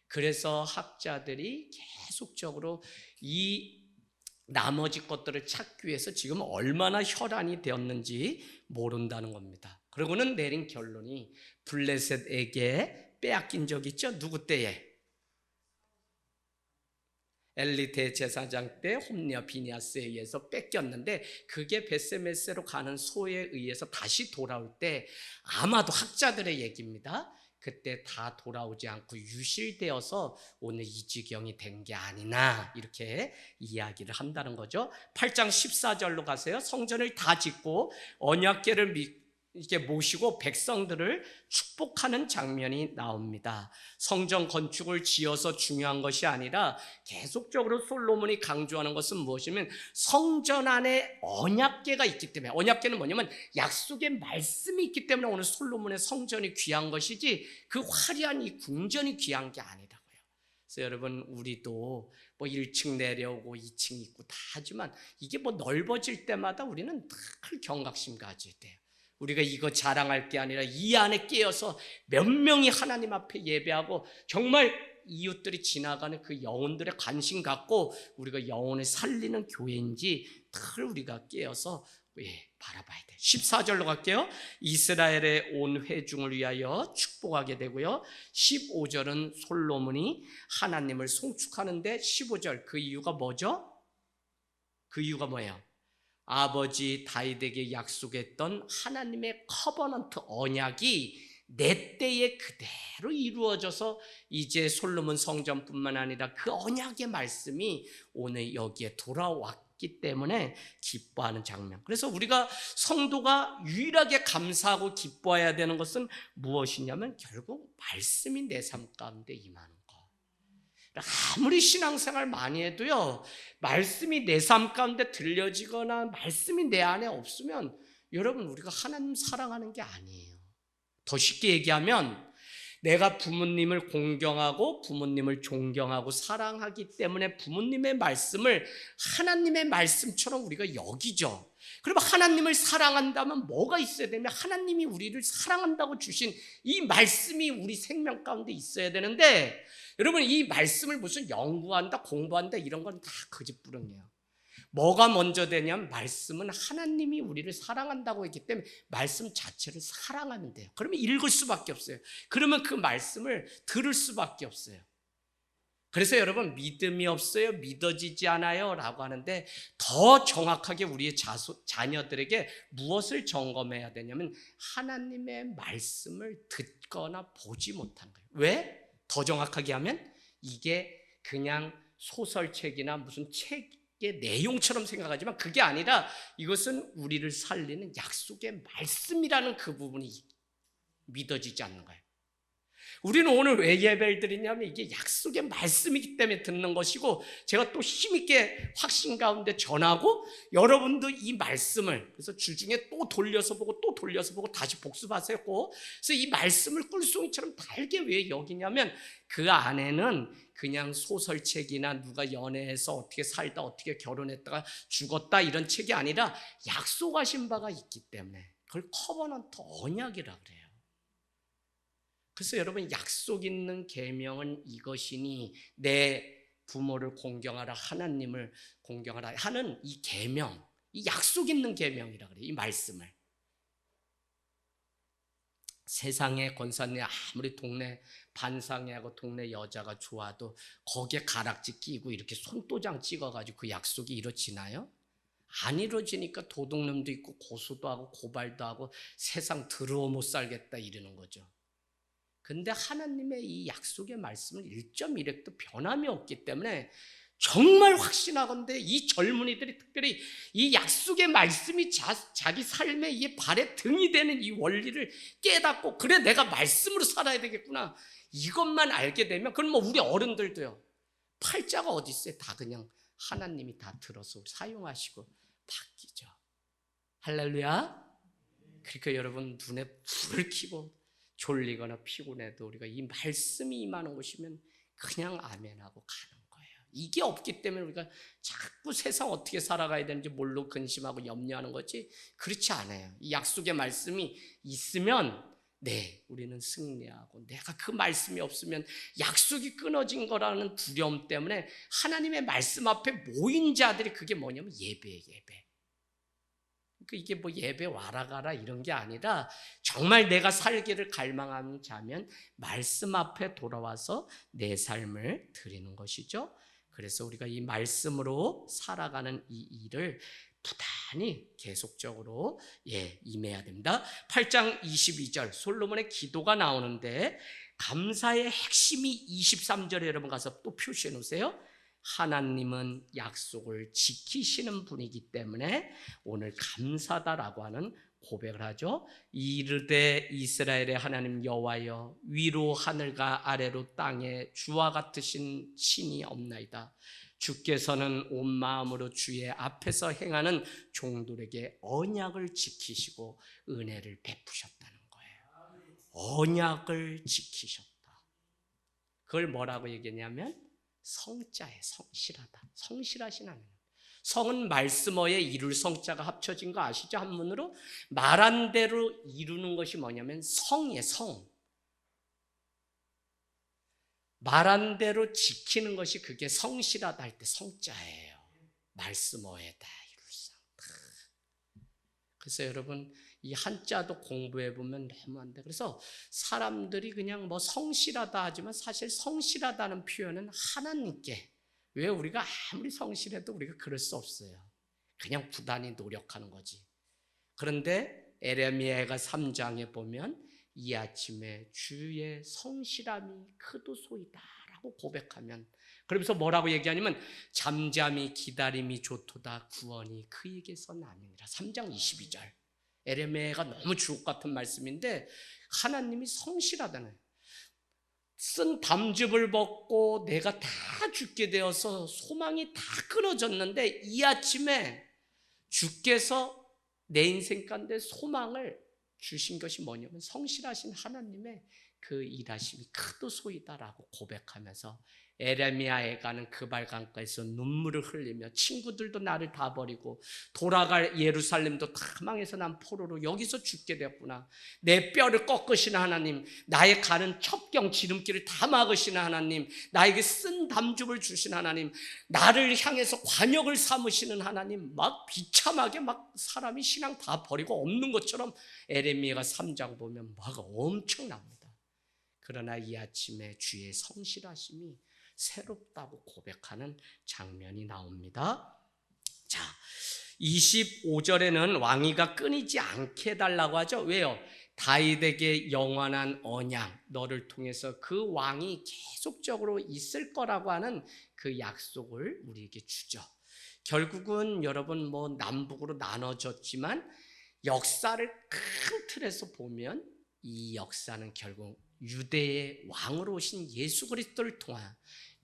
그래서 학자들이 계속적으로 이 나머지 것들을 찾기 위해서 지금 얼마나 혈안이 되었는지 모른다는 겁니다. 그러고는 내린 결론이 블레셋에게 빼앗긴 적 있죠? 누구 때에? 엘리 대제사장 때 홈리와 비니아스에 의해서 뺏겼는데, 그게 베세메세로 가는 소에 의해서 다시 돌아올 때 아마도 학자들의 얘기입니다. 그때 다 돌아오지 않고 유실되어서 오늘 이 지경이 된 게 아니나, 이렇게 이야기를 한다는 거죠. 8장 14절로 가세요. 성전을 다 짓고 언약궤를 이렇게 모시고 백성들을 축복하는 장면이 나옵니다. 성전 건축을 지어서 중요한 것이 아니라 계속적으로 솔로몬이 강조하는 것은 무엇이냐면 성전 안에 언약궤가 있기 때문에, 언약궤는 뭐냐면 약속의 말씀이 있기 때문에 오늘 솔로몬의 성전이 귀한 것이지 그 화려한 이 궁전이 귀한 게 아니라고요. 그래서 여러분, 우리도 뭐 1층 내려오고 2층 있고 다 하지만 이게 뭐 넓어질 때마다 우리는 늘 경각심 가져야 돼요. 우리가 이거 자랑할 게 아니라 이 안에 깨어서 몇 명이 하나님 앞에 예배하고 정말 이웃들이 지나가는 그 영혼들의 관심 갖고 우리가 영혼을 살리는 교회인지 늘 우리가 깨어서 바라봐야 돼요. 14절로 갈게요. 이스라엘의 온 회중을 위하여 축복하게 되고요. 15절은 솔로몬이 하나님을 송축하는데 15절 그 이유가 뭐죠? 그 이유가 뭐예요? 아버지 다윗에게 약속했던 하나님의 커버넌트 언약이 내 때에 그대로 이루어져서 이제 솔로몬 성전뿐만 아니라 그 언약의 말씀이 오늘 여기에 돌아왔기 때문에 기뻐하는 장면. 그래서 우리가 성도가 유일하게 감사하고 기뻐해야 되는 것은 무엇이냐면 결국 말씀이 내 삶 가운데 임하는 것. 아무리 신앙생활 많이 해도요, 말씀이 내 삶 가운데 들려지거나 말씀이 내 안에 없으면 여러분 우리가 하나님 사랑하는 게 아니에요. 더 쉽게 얘기하면 내가 부모님을 공경하고 부모님을 존경하고 사랑하기 때문에 부모님의 말씀을 하나님의 말씀처럼 우리가 여기죠. 그러면 하나님을 사랑한다면 뭐가 있어야 되냐면 하나님이 우리를 사랑한다고 주신 이 말씀이 우리 생명 가운데 있어야 되는데, 여러분 이 말씀을 무슨 연구한다 공부한다 이런 건 다 거짓부렁이에요. 뭐가 먼저 되냐면 말씀은 하나님이 우리를 사랑한다고 했기 때문에 말씀 자체를 사랑하면 돼요. 그러면 읽을 수밖에 없어요. 그러면 그 말씀을 들을 수밖에 없어요. 그래서 여러분 믿음이 없어요, 믿어지지 않아요 라고 하는데 더 정확하게 우리의 자녀들에게 무엇을 점검해야 되냐면 하나님의 말씀을 듣거나 보지 못하는 거예요. 왜? 더 정확하게 하면 이게 그냥 소설책이나 무슨 책의 내용처럼 생각하지만 그게 아니라 이것은 우리를 살리는 약속의 말씀이라는 그 부분이 믿어지지 않는 거예요. 우리는 오늘 왜 예배를 드리냐면 이게 약속의 말씀이기 때문에 듣는 것이고, 제가 또 힘있게 확신 가운데 전하고 여러분도 이 말씀을 그래서 주중에 또 돌려서 보고 또 돌려서 보고 다시 복습하세요. 그래서 이 말씀을 꿀송이처럼 달게 왜 여기냐면 그 안에는 그냥 소설책이나 누가 연애해서 어떻게 살다 어떻게 결혼했다가 죽었다 이런 책이 아니라 약속하신 바가 있기 때문에 그걸 커버넌트 언약이라 그래요. 그래서 여러분 약속 있는 계명은 이것이니 내 부모를 공경하라 하나님을 공경하라 하는 이 계명, 이 약속 있는 계명이라 그래요. 이 말씀을. 세상의 권사님 아무리 동네 반상회하고 동네 여자가 좋아도 거기에 가락지 끼고 이렇게 손도장 찍어가지고 그 약속이 이루어지나요? 안 이루어지니까 도둑놈도 있고 고소도 하고 고발도 하고 세상 더러워 못 살겠다 이러는 거죠. 근데 하나님의 이 약속의 말씀은 1.1획도 변함이 없기 때문에 정말 확신하건대 이 젊은이들이 특별히 이 약속의 말씀이 자기 삶의 이 발에 등이 되는 이 원리를 깨닫고 그래 내가 말씀으로 살아야 되겠구나 이것만 알게 되면, 그럼 뭐 우리 어른들도요 팔자가 어디 있어요? 다 그냥 하나님이 다 들어서 사용하시고 바뀌죠. 할렐루야. 그러니까 여러분 눈에 불을 켜고 졸리거나 피곤해도 우리가 이 말씀이 임하는 곳이면 그냥 아멘하고 가는 거예요. 이게 없기 때문에 우리가 자꾸 세상 어떻게 살아가야 되는지 뭘로 근심하고 염려하는 거지, 그렇지 않아요. 이 약속의 말씀이 있으면 우리는 승리하고, 내가 그 말씀이 없으면 약속이 끊어진 거라는 두려움 때문에 하나님의 말씀 앞에 모인 자들이 그게 뭐냐면 예배예요. 예배. 이게 뭐 예배 와라 가라 이런 게 아니라 정말 내가 살기를 갈망하는 자면 말씀 앞에 돌아와서 내 삶을 드리는 것이죠. 그래서 우리가 이 말씀으로 살아가는 이 일을 부단히 계속적으로 임해야 됩니다. 8장 22절 솔로몬의 기도가 나오는데 감사의 핵심이 23절에 여러분 가서 또 표시해 놓으세요. 하나님은 약속을 지키시는 분이기 때문에 오늘 감사다라고 하는 고백을 하죠. 이르되 이스라엘의 하나님 여호와여 위로 하늘과 아래로 땅에 주와 같으신 신이 없나이다. 주께서는 온 마음으로 주의 앞에서 행하는 종들에게 언약을 지키시고 은혜를 베푸셨다는 거예요. 언약을 지키셨다. 그걸 뭐라고 얘기했냐면 성자에 성실하다. 성실하신 하나님. 성은 말씀어에 이룰 성자가 합쳐진 거 아시죠? 한문으로 말한 대로 이루는 것이 뭐냐면 성이에요. 성. 말한 대로 지키는 것이 그게 성실하다 할 때 성자예요. 말씀어에다 이룰 성. 그래서 여러분 이 한자도 공부해 보면 너무 안 돼. 그래서 사람들이 그냥 뭐 성실하다 하지만 사실 성실하다는 표현은 하나님께, 왜 우리가 아무리 성실해도 우리가 그럴 수 없어요. 그냥 부단히 노력하는 거지. 그런데 에레미야가 3장에 보면 이 아침에 주의 성실함이 크도소이다라고 고백하면, 그러면서 뭐라고 얘기하냐면 잠잠히 기다림이 좋도다 구원이 그에게서 나느니라. 3장 22절. 에레미야가 너무 주옥 같은 말씀인데 하나님이 성실하다는, 쓴 담즙을 먹고 내가 다 죽게 되어서 소망이 다 끊어졌는데 이 아침에 주께서 내 인생 가운데 소망을 주신 것이 뭐냐면 성실하신 하나님의 그 일하심이 크도소이다라고 고백하면서 에레미야에가는 그발강가에서 눈물을 흘리며 친구들도 나를 다 버리고 돌아갈 예루살렘도 다 망해서 난 포로로 여기서 죽게 되었구나. 내 뼈를 꺾으시는 하나님, 나의 가는 첩경 지름길을 다 막으시는 하나님, 나에게 쓴 담즙을 주신 하나님, 나를 향해서 관역을 삼으시는 하나님, 막 비참하게 막 사람이 신앙 다 버리고 없는 것처럼 에레미야가 3장 보면 막 엄청납니다. 그러나 이 아침에 주의 성실하심이 새롭다고 고백하는 장면이 나옵니다. 자, 25절에는 왕위가 끊이지 않게 해달라고 하죠. 왜요? 다윗에게 영원한 언약, 너를 통해서 그 왕이 계속적으로 있을 거라고 하는 그 약속을 우리에게 주죠. 결국은 여러분 뭐 남북으로 나눠졌지만 역사를 큰 틀에서 보면 이 역사는 결국 유대의 왕으로 오신 예수 그리스도를 통한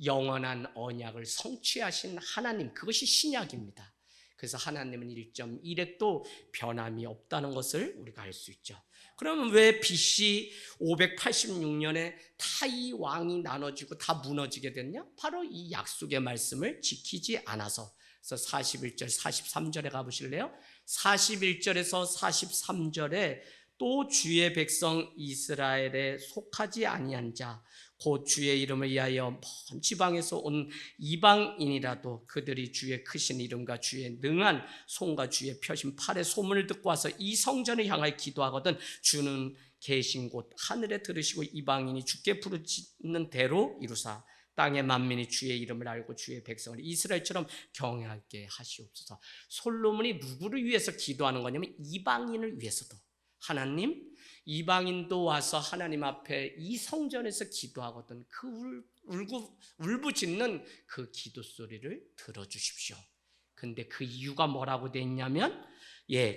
영원한 언약을 성취하신 하나님, 그것이 신약입니다. 그래서 하나님은 1.1획도 변함이 없다는 것을 우리가 알 수 있죠. 그러면 왜 BC 586년에 다 이 왕이 나눠지고 다 무너지게 됐냐? 바로 이 약속의 말씀을 지키지 않아서. 그래서 41절 43절에 가보실래요? 41절에서 43절에 또 주의 백성 이스라엘에 속하지 아니한 자 곧 주의 이름을 위하여 먼 지방에서 온 이방인이라도 그들이 주의 크신 이름과 주의 능한 손과 주의 펴신 팔의 소문을 듣고 와서 이 성전을 향하여 기도하거든 주는 계신 곳 하늘에 들으시고 이방인이 주께 부르짖는 대로 이루사 땅의 만민이 주의 이름을 알고 주의 백성을 이스라엘처럼 경외하게 하시옵소서. 솔로몬이 누구를 위해서 기도하는 거냐면 이방인을 위해서도. 하나님, 이방인도 와서 하나님 앞에 이 성전에서 기도하거든 그 울부짖는 그 기도 소리를 들어주십시오. 근데 그 이유가 뭐라고 돼 있냐면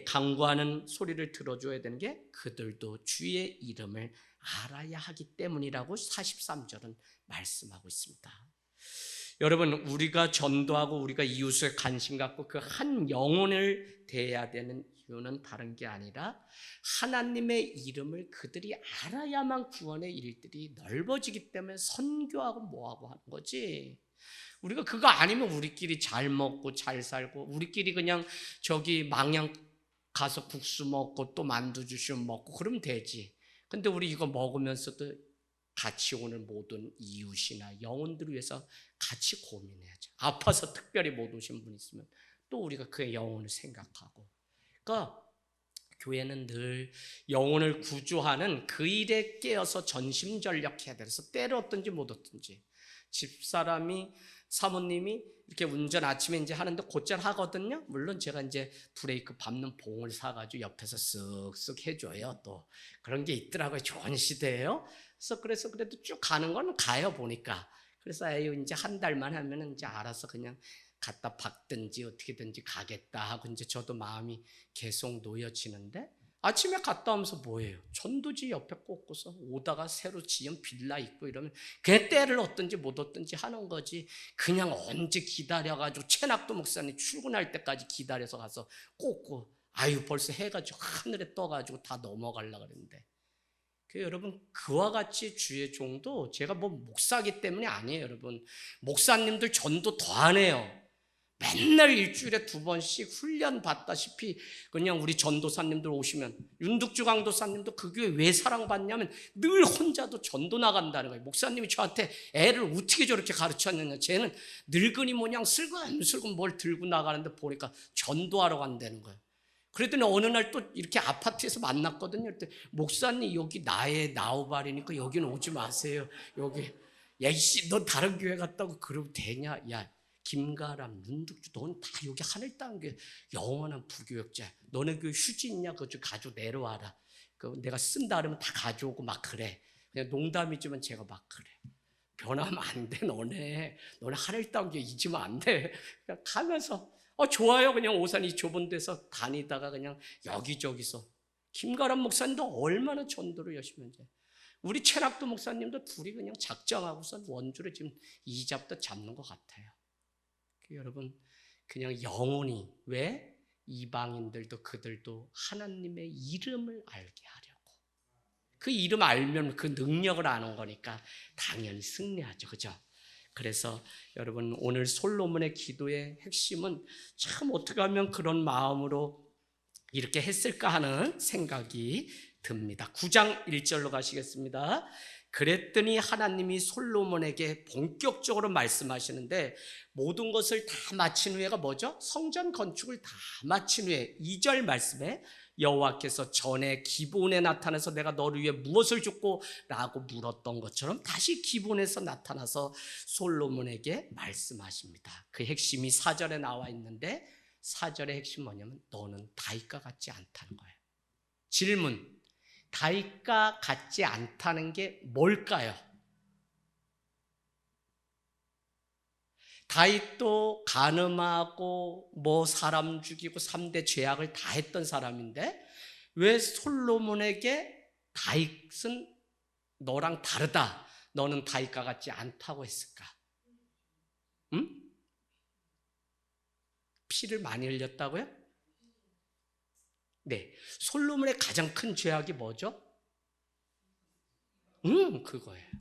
간구하는 소리를 들어줘야 되는 게 그들도 주의 이름을 알아야 하기 때문이라고 43절은 말씀하고 있습니다. 여러분, 우리가 전도하고 우리가 이웃에 관심 갖고 그 한 영혼을 대해야 되는 이유는 다른 게 아니라 하나님의 이름을 그들이 알아야만 구원의 일들이 넓어지기 때문에 선교하고 뭐하고 하는 거지. 우리가 그거 아니면 우리끼리 잘 먹고 잘 살고 우리끼리 그냥 저기 망양 가서 국수 먹고 또 만두 주시면 먹고 그러면 되지. 근데 우리 이거 먹으면서도 같이 오늘 모든 이웃이나 영혼들을 위해서 같이 고민해야죠. 아파서 특별히 못 오신 분 있으면 또 우리가 그의 영혼을 생각하고. 그러니까 교회는 늘 영혼을 구조하는 그 일에 깨어서 전심전력해야 돼. 그래서 때를 얻든지 못 얻든지. 집사람이 사모님이 이렇게 운전 아침에 이제 하는데 곧잘 하거든요. 물론 제가 이제 브레이크 밟는 봉을 사가지고 옆에서 쓱쓱 해줘요. 또 그런 게 있더라고요. 좋은 시대예요. 그래서 그래도 쭉 가는 거는 가요 보니까. 그래서 이제 한 달만 하면은 이제 알아서 그냥 갖다 박든지 어떻게든지 가겠다 하고 이제 저도 마음이 계속 놓여지는데 아침에 갔다 오면서 뭐예요? 전도지 옆에 꽂고서 오다가 새로 지은 빌라 있고 이러면 그냥 때를 얻든지 못 얻든지 하는 거지. 그냥 언제 기다려가지고 최낙도 목사님 출근할 때까지 기다려서 가서 꽂고 아유 벌써 해가지고 하늘에 떠가지고 다 넘어가려고 그랬는데. 여러분 그와 같이 주의 종도 제가 뭐 목사기 때문에 아니에요. 여러분 목사님들 전도 더 안 해요. 맨날 일주일에 2번씩 훈련 받다시피 그냥 우리 전도사님들 오시면 윤득주 강도사님도 그 교회 왜 사랑받냐면 늘 혼자도 전도 나간다는 거예요. 목사님이 저한테 애를 어떻게 저렇게 가르쳤느냐. 쟤는 늙은이 모양 슬금슬금 뭘 들고 나가는데 보니까 전도하러 간다는 거예요. 그랬더니 어느 날 또 이렇게 아파트에서 만났거든요. 그랬더니 목사님 여기 나의 나우발이니까 여기는 오지 마세요. 여기 야이씨 너 다른 교회 갔다고 그러면 되냐? 야 김가람, 윤득주 넌 다 여기 하늘 땅 게 영원한 부교역자. 너네 교회 휴지 있냐? 그거 좀 가지고 내려와라. 그 내가 쓴다 그러면 다 가져오고 막 그래. 그냥 농담이지만 제가 막 그래. 변하면 안 돼 너네 하늘 땅 게 잊으면 안 돼. 그냥 가면서 좋아요. 그냥 오산 이 좁은 데서 다니다가 그냥 여기저기서 김가람 목사님도 얼마나 전도를 열심히 했는지. 우리 최락도 목사님도 둘이 그냥 작정하고선 원주를 지금 이잡도 잡는 것 같아요. 여러분 그냥 영혼이 왜 이방인들도 그들도 하나님의 이름을 알게 하려고 그 이름 알면 그 능력을 아는 거니까 당연히 승리하죠. 그죠? 그래서 여러분 오늘 솔로몬의 기도의 핵심은 참 어떻게 하면 그런 마음으로 이렇게 했을까 하는 생각이 듭니다. 9장 1절로 가시겠습니다. 그랬더니 하나님이 솔로몬에게 본격적으로 말씀하시는데 모든 것을 다 마친 후에가 뭐죠? 성전 건축을 다 마친 후에 2절 말씀에 여호와께서 전에 기브온에 나타나서 내가 너를 위해 무엇을 줬고? 라고 물었던 것처럼 다시 기브온에서 나타나서 솔로몬에게 말씀하십니다. 그 핵심이 4절에 나와 있는데 4절의 핵심 뭐냐면 너는 다윗과 같지 않다는 거예요. 질문, 다윗과 같지 않다는 게 뭘까요? 다윗도 간음하고 사람 죽이고 3대 죄악을 다 했던 사람인데 왜 솔로몬에게 다윗은 너랑 다르다, 너는 다윗과 같지 않다고 했을까? 응? 피를 많이 흘렸다고요? 네, 솔로몬의 가장 큰 죄악이 뭐죠? 그거예요.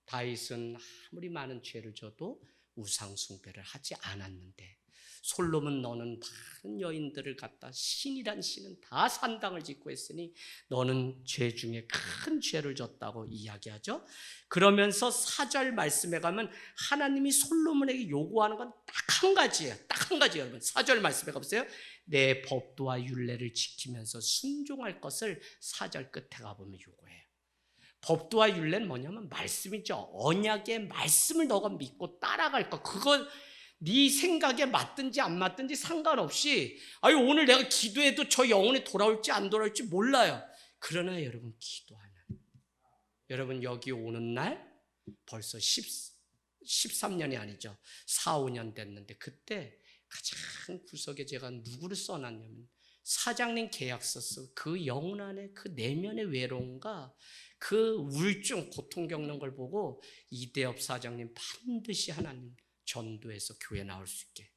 다윗은 아무리 많은 죄를 져도 우상 숭배를 하지 않았는데 솔로몬 너는 많은 여인들을 갖다 신이란 신은 다 산당을 짓고 했으니 너는 죄 중에 큰 죄를 졌다고 이야기하죠. 그러면서 4절 말씀에 가면 하나님이 솔로몬에게 요구하는 건 딱 한 가지예요. 딱 한 가지. 여러분 4절 말씀에 가보세요. 내 법도와 율례를 지키면서 순종할 것을 4절 끝에 가보면 요구해요. 법도와 율례는 뭐냐면 말씀이죠. 언약의 말씀을 너가 믿고 따라갈 것. 그건 네 생각에 맞든지 안 맞든지 상관없이 오늘 내가 기도해도 저 영혼이 돌아올지 안 돌아올지 몰라요. 그러나 여러분 기도하면 여러분 여기 오는 날 벌써 13년이 아니죠. 4, 5년 됐는데 그때 가장 구석에 제가 누구를 써놨냐면 사장님 계약서 쓰고 그 영혼 안에 그 내면의 외로움과 그 우울증 고통 겪는 걸 보고 이대엽 사장님 반드시 하나님 전도해서 교회 나올 수 있게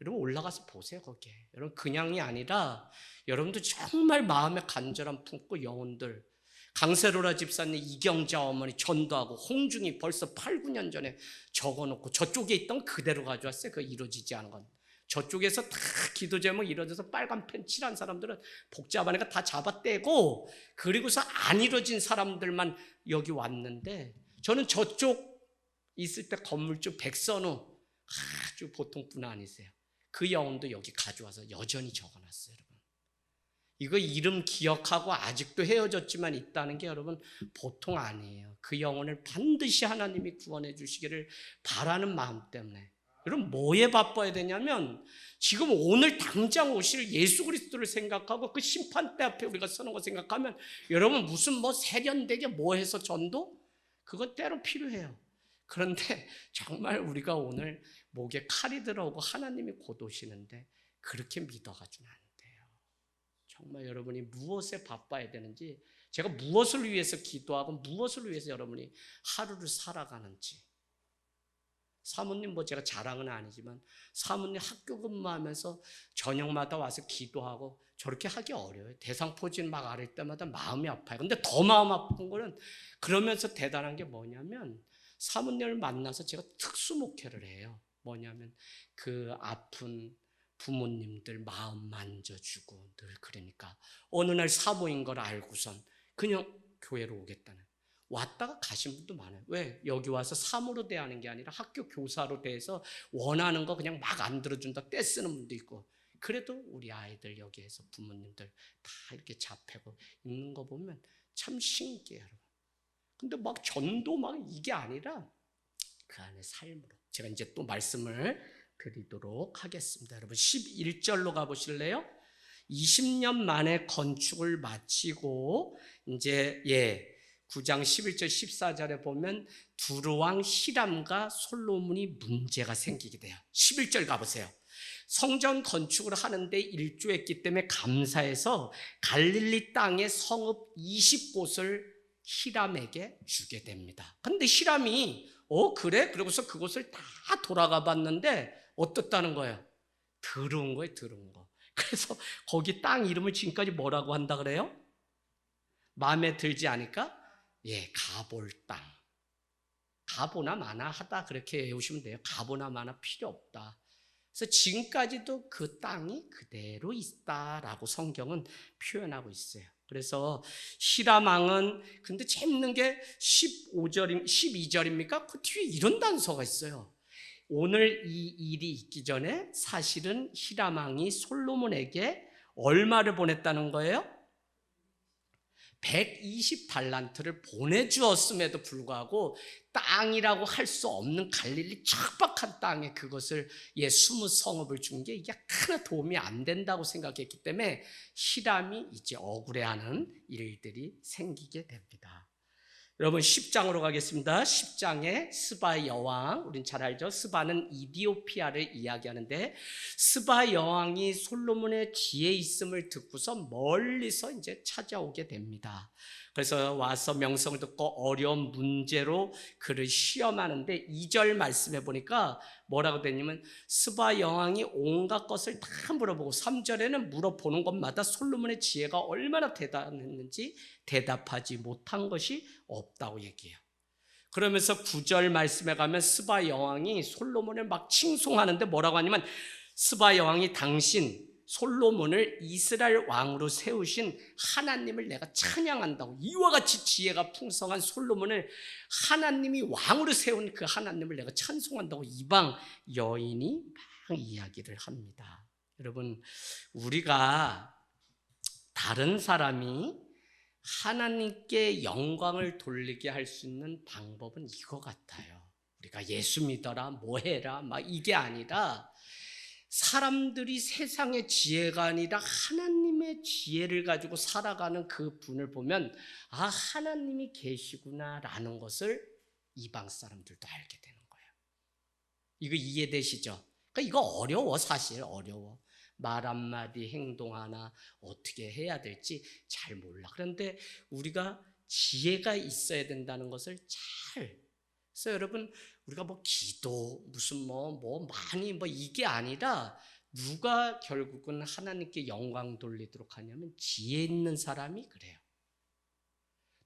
여러분 올라가서 보세요. 거기에 여러분 그냥이 아니라 여러분도 정말 마음에 간절함 품고 영혼들 강세로라 집사님 이경자 어머니 전도하고 홍중이 벌써 8, 9년 전에 적어놓고 저쪽에 있던 그대로 가져왔어요. 그거 이루어지지 않은 건 저쪽에서 다 기도 제목 이루어져서 빨간 펜 칠한 사람들은 복잡하니까 다 잡아떼고 그리고서 안 이루어진 사람들만 여기 왔는데 저는 저쪽 있을 때 건물주 백선우 아주 보통 분 아니세요. 그 영혼도 여기 가져와서 여전히 적어놨어요. 여러분 이거 이름 기억하고 아직도 헤어졌지만 있다는 게 여러분 보통 아니에요. 그 영혼을 반드시 하나님이 구원해 주시기를 바라는 마음 때문에 여러분 뭐에 바빠야 되냐면 지금 오늘 당장 오실 예수 그리스도를 생각하고 그 심판대 앞에 우리가 서는 거 생각하면 여러분 무슨 세련되게 해서 전도? 그것 때로 필요해요. 그런데 정말 우리가 오늘 목에 칼이 들어오고 하나님이 곧 오시는데 그렇게 믿어가지고는 안 돼요. 정말 여러분이 무엇에 바빠야 되는지 제가 무엇을 위해서 기도하고 무엇을 위해서 여러분이 하루를 살아가는지 사모님 제가 자랑은 아니지만 사모님 학교 근무하면서 저녁마다 와서 기도하고 저렇게 하기 어려워요. 대상포진 막 아릴 때마다 마음이 아파요. 근데 더 마음 아픈 거는 그러면서 대단한 게 뭐냐면 사모님을 만나서 제가 특수 목회를 해요. 뭐냐면 그 아픈 부모님들 마음 만져주고 늘 그러니까 어느 날 사모인 걸 알고선 그냥 교회로 오겠다는 왔다가 가신 분도 많아요. 왜? 여기 와서 사모로 대하는 게 아니라 학교 교사로 대해서 원하는 거 그냥 막 안 들어준다 떼쓰는 분도 있고 그래도 우리 아이들 여기에서 부모님들 다 이렇게 잡히고 있는 거 보면 참 신기해요, 여러분. 근데 막 전도 막 이게 아니라 그 안에 삶으로. 제가 이제 또 말씀을 드리도록 하겠습니다. 여러분 11절로 가보실래요? 20년 만에 건축을 마치고 이제 9장 11절 14절에 보면 두루왕 히람과 솔로몬이 문제가 생기게 돼요. 11절 가보세요. 성전 건축을 하는데 일조했기 때문에 감사해서 갈릴리 땅의 성읍 20곳을 히람에게 주게 됩니다. 근데 히람이 그래? 그러고서 그곳을 다 돌아가 봤는데 어떻다는 거예요? 더러운 거예요, 더러운 거. 그래서 거기 땅 이름을 지금까지 뭐라고 한다 그래요? 마음에 들지 않을까? 가볼 땅. 가보나 마나 하다 그렇게 외우시면 돼요. 가보나 마나 필요 없다. 그래서 지금까지도 그 땅이 그대로 있다라고 성경은 표현하고 있어요. 그래서 히람 왕은 근데 재밌는 게 12절입니까? 그 뒤에 이런 단서가 있어요. 오늘 이 일이 있기 전에 사실은 히람 왕이 솔로몬에게 얼마를 보냈다는 거예요? 120달란트를 보내주었음에도 불구하고 땅이라고 할 수 없는 갈릴리 척박한 땅에 그것을 20성읍을 준 게 이게 하나 도움이 안 된다고 생각했기 때문에 히람이 이제 억울해하는 일들이 생기게 됩니다. 여러분 10장으로 가겠습니다. 10장에 스바 여왕, 우린 잘 알죠? 스바는 이디오피아를 이야기하는데 스바 여왕이 솔로몬의 지혜 있음을 듣고서 멀리서 이제 찾아오게 됩니다. 그래서 와서 명성을 듣고 어려운 문제로 그를 시험하는데 2절 말씀해 보니까 뭐라고 되냐면 스바 여왕이 온갖 것을 다 물어보고 3절에는 물어보는 것마다 솔로몬의 지혜가 얼마나 대단했는지 대답하지 못한 것이 없다고 얘기해요. 그러면서 9절 말씀에 가면 스바 여왕이 솔로몬을 막 칭송하는데 뭐라고 하냐면 스바 여왕이 당신 솔로몬을 이스라엘 왕으로 세우신 하나님을 내가 찬양한다고, 이와 같이 지혜가 풍성한 솔로몬을 하나님이 왕으로 세운 그 하나님을 내가 찬송한다고 이방 여인이 막 이야기를 합니다. 여러분 우리가 다른 사람이 하나님께 영광을 돌리게 할 수 있는 방법은 이거 같아요. 우리가 예수 믿어라 뭐 해라 막 이게 아니라 사람들이 세상의 지혜가 아니라 하나님의 지혜를 가지고 살아가는 그 분을 보면 하나님이 계시구나라는 것을 이방 사람들도 알게 되는 거예요. 이거 이해되시죠? 그러니까 이거 어려워, 사실 어려워. 말 한마디 행동 하나 어떻게 해야 될지 잘 몰라. 그런데 우리가 지혜가 있어야 된다는 것을 그래서 여러분 우리가 뭐 기도 무슨 많이 이게 아니라 누가 결국은 하나님께 영광 돌리도록 하냐면 지혜 있는 사람이 그래요.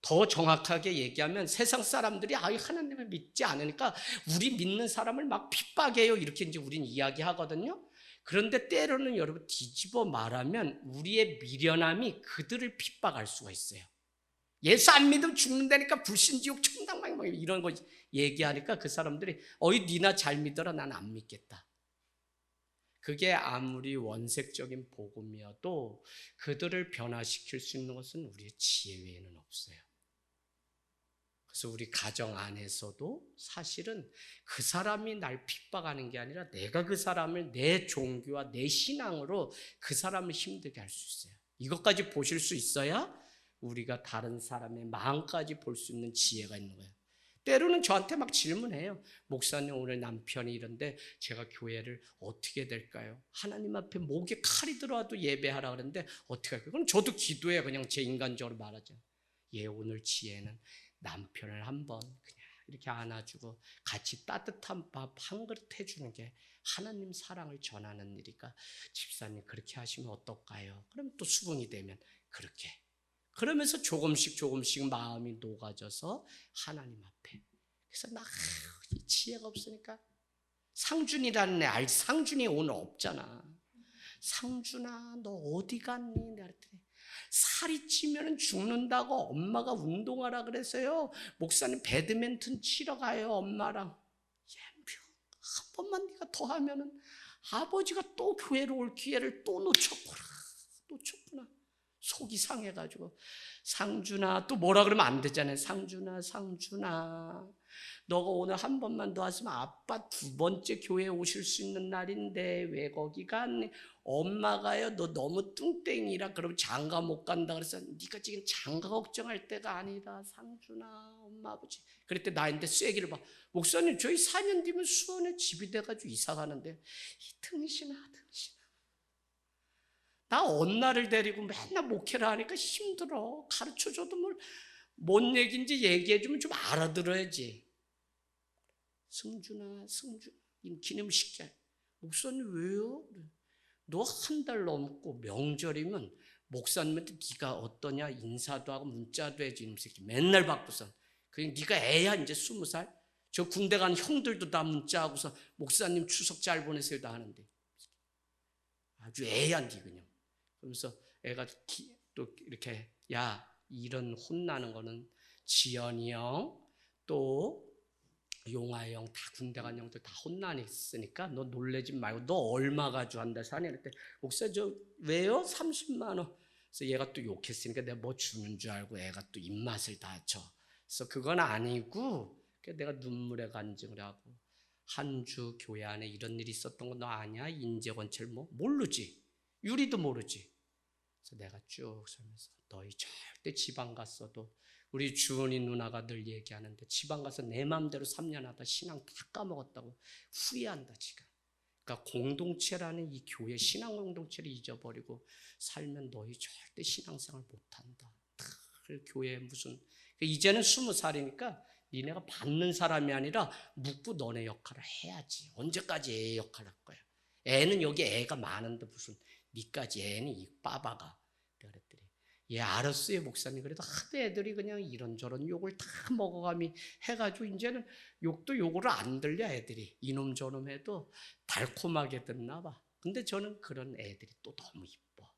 더 정확하게 얘기하면 세상 사람들이 하나님을 믿지 않으니까 우리 믿는 사람을 막 핍박해요 이렇게 이제 우린 이야기하거든요. 그런데 때로는 여러분 뒤집어 말하면 우리의 미련함이 그들을 핍박할 수가 있어요. 예수 안 믿으면 죽는다니까 불신지옥 천당망 이런 거 얘기하니까 그 사람들이 니나 잘 믿어라 난 안 믿겠다. 그게 아무리 원색적인 복음이어도 그들을 변화시킬 수 있는 것은 우리의 지혜 외에는 없어요. 그래서 우리 가정 안에서도 사실은 그 사람이 날 핍박하는 게 아니라 내가 그 사람을 내 종교와 내 신앙으로 그 사람을 힘들게 할 수 있어요. 이것까지 보실 수 있어야 우리가 다른 사람의 마음까지 볼 수 있는 지혜가 있는 거예요. 때로는 저한테 막 질문해요. 목사님 오늘 남편이 이런데 제가 교회를 어떻게 될까요? 하나님 앞에 목에 칼이 들어와도 예배하라 그러는데 어떻게 할까요? 그럼 저도 기도해 그냥 제 인간적으로 말하죠. 오늘 지혜는 남편을 한번 그냥 이렇게 안아주고 같이 따뜻한 밥 한 그릇 해주는 게 하나님 사랑을 전하는 일이니까 집사님 그렇게 하시면 어떨까요? 그럼 또 수긍이 되면 그렇게 그러면서 조금씩 마음이 녹아져서 하나님 앞에 그래서 나 지혜가 없으니까 상준이라는 애 상준이 오늘 없잖아. 상준아 너 어디 갔니? 내가 그랬더니 살이 찌면 죽는다고 엄마가 운동하라 그래서요 목사님 배드민턴 치러 가요 엄마랑. 한 번만 네가 더 하면은 아버지가 또 교회로 올 기회를 또 놓쳤구나. 속이 상해가지고 상준아, 또 뭐라 그러면 안 되잖아요. 상준아 너가 오늘 한 번만 더 왔으면 아빠 두 번째 교회에 오실 수 있는 날인데 왜 거기 갔니? 엄마가요 너 너무 뚱땡이라 그러면 장가 못 간다 그래서 네가 지금 장가 걱정할 때가 아니다. 상준아, 엄마 아버지 그랬더니 나인데 쐐기를 봐. 목사님 저희 4년 뒤면 수원에 집이 돼가지고 이사 가는데 이 등신아 나 언나를 데리고 맨날 목회를 하니까 힘들어. 가르쳐줘도 뭔 얘기인지 얘기해주면 좀 알아들어야지. 승준아 기념식자 목사님 왜요? 너 한 달 넘고 명절이면 목사님한테 네가 어떠냐 인사도 하고 문자도 해지 이놈 새끼 맨날 바꾸서 그냥 네가 애야 이제 20살 저 군대 간 형들도 다 문자하고서 목사님 추석 잘 보내세요 다 하는데 아주 애야 니 그냥. 그러면서 애가 또 이렇게 야 이런 혼나는 거는 지연이 형 또 용아 형 다 군대 간 형들 다 혼나니까 너 놀래지 말고 너 얼마 가지고 한다 사냐 그랬더니 목사 저 왜요? 30만 원. 그래서 얘가 또 욕했으니까 내가 뭐 주는 줄 알고 애가 또 입맛을 다쳐. 그래서 그건 아니고 내가 눈물에 간증을 하고 한 주 교회 안에 이런 일이 있었던 거 너 아냐? 인재건철 모르지. 유리도 모르지. 그래서 내가 쭉 설명해서 너희 절대 지방 갔어도 우리 주은이 누나가 늘 얘기하는데 지방 가서 내 마음대로 3년 하다 신앙 다 까먹었다고 후회한다 지금. 그러니까 공동체라는 이 교회 신앙 공동체를 잊어버리고 살면 너희 절대 신앙생활 못한다. 교회 무슨 이제는 20살이니까 니네가 받는 사람이 아니라 묵고 너네 역할을 해야지. 언제까지 애 역할 할 거야. 애는 여기 애가 많은데 무슨 니까지 애는 이 빠바가. 내가 그랬더니 예 알았어요 목사님. 그래도 하도 애들이 그냥 이런저런 욕을 다 먹어가미 해가지고 이제는 욕도 욕으로 안 들려. 애들이 이놈 저놈 해도 달콤하게 듣나 봐. 근데 저는 그런 애들이 또 너무 이뻐.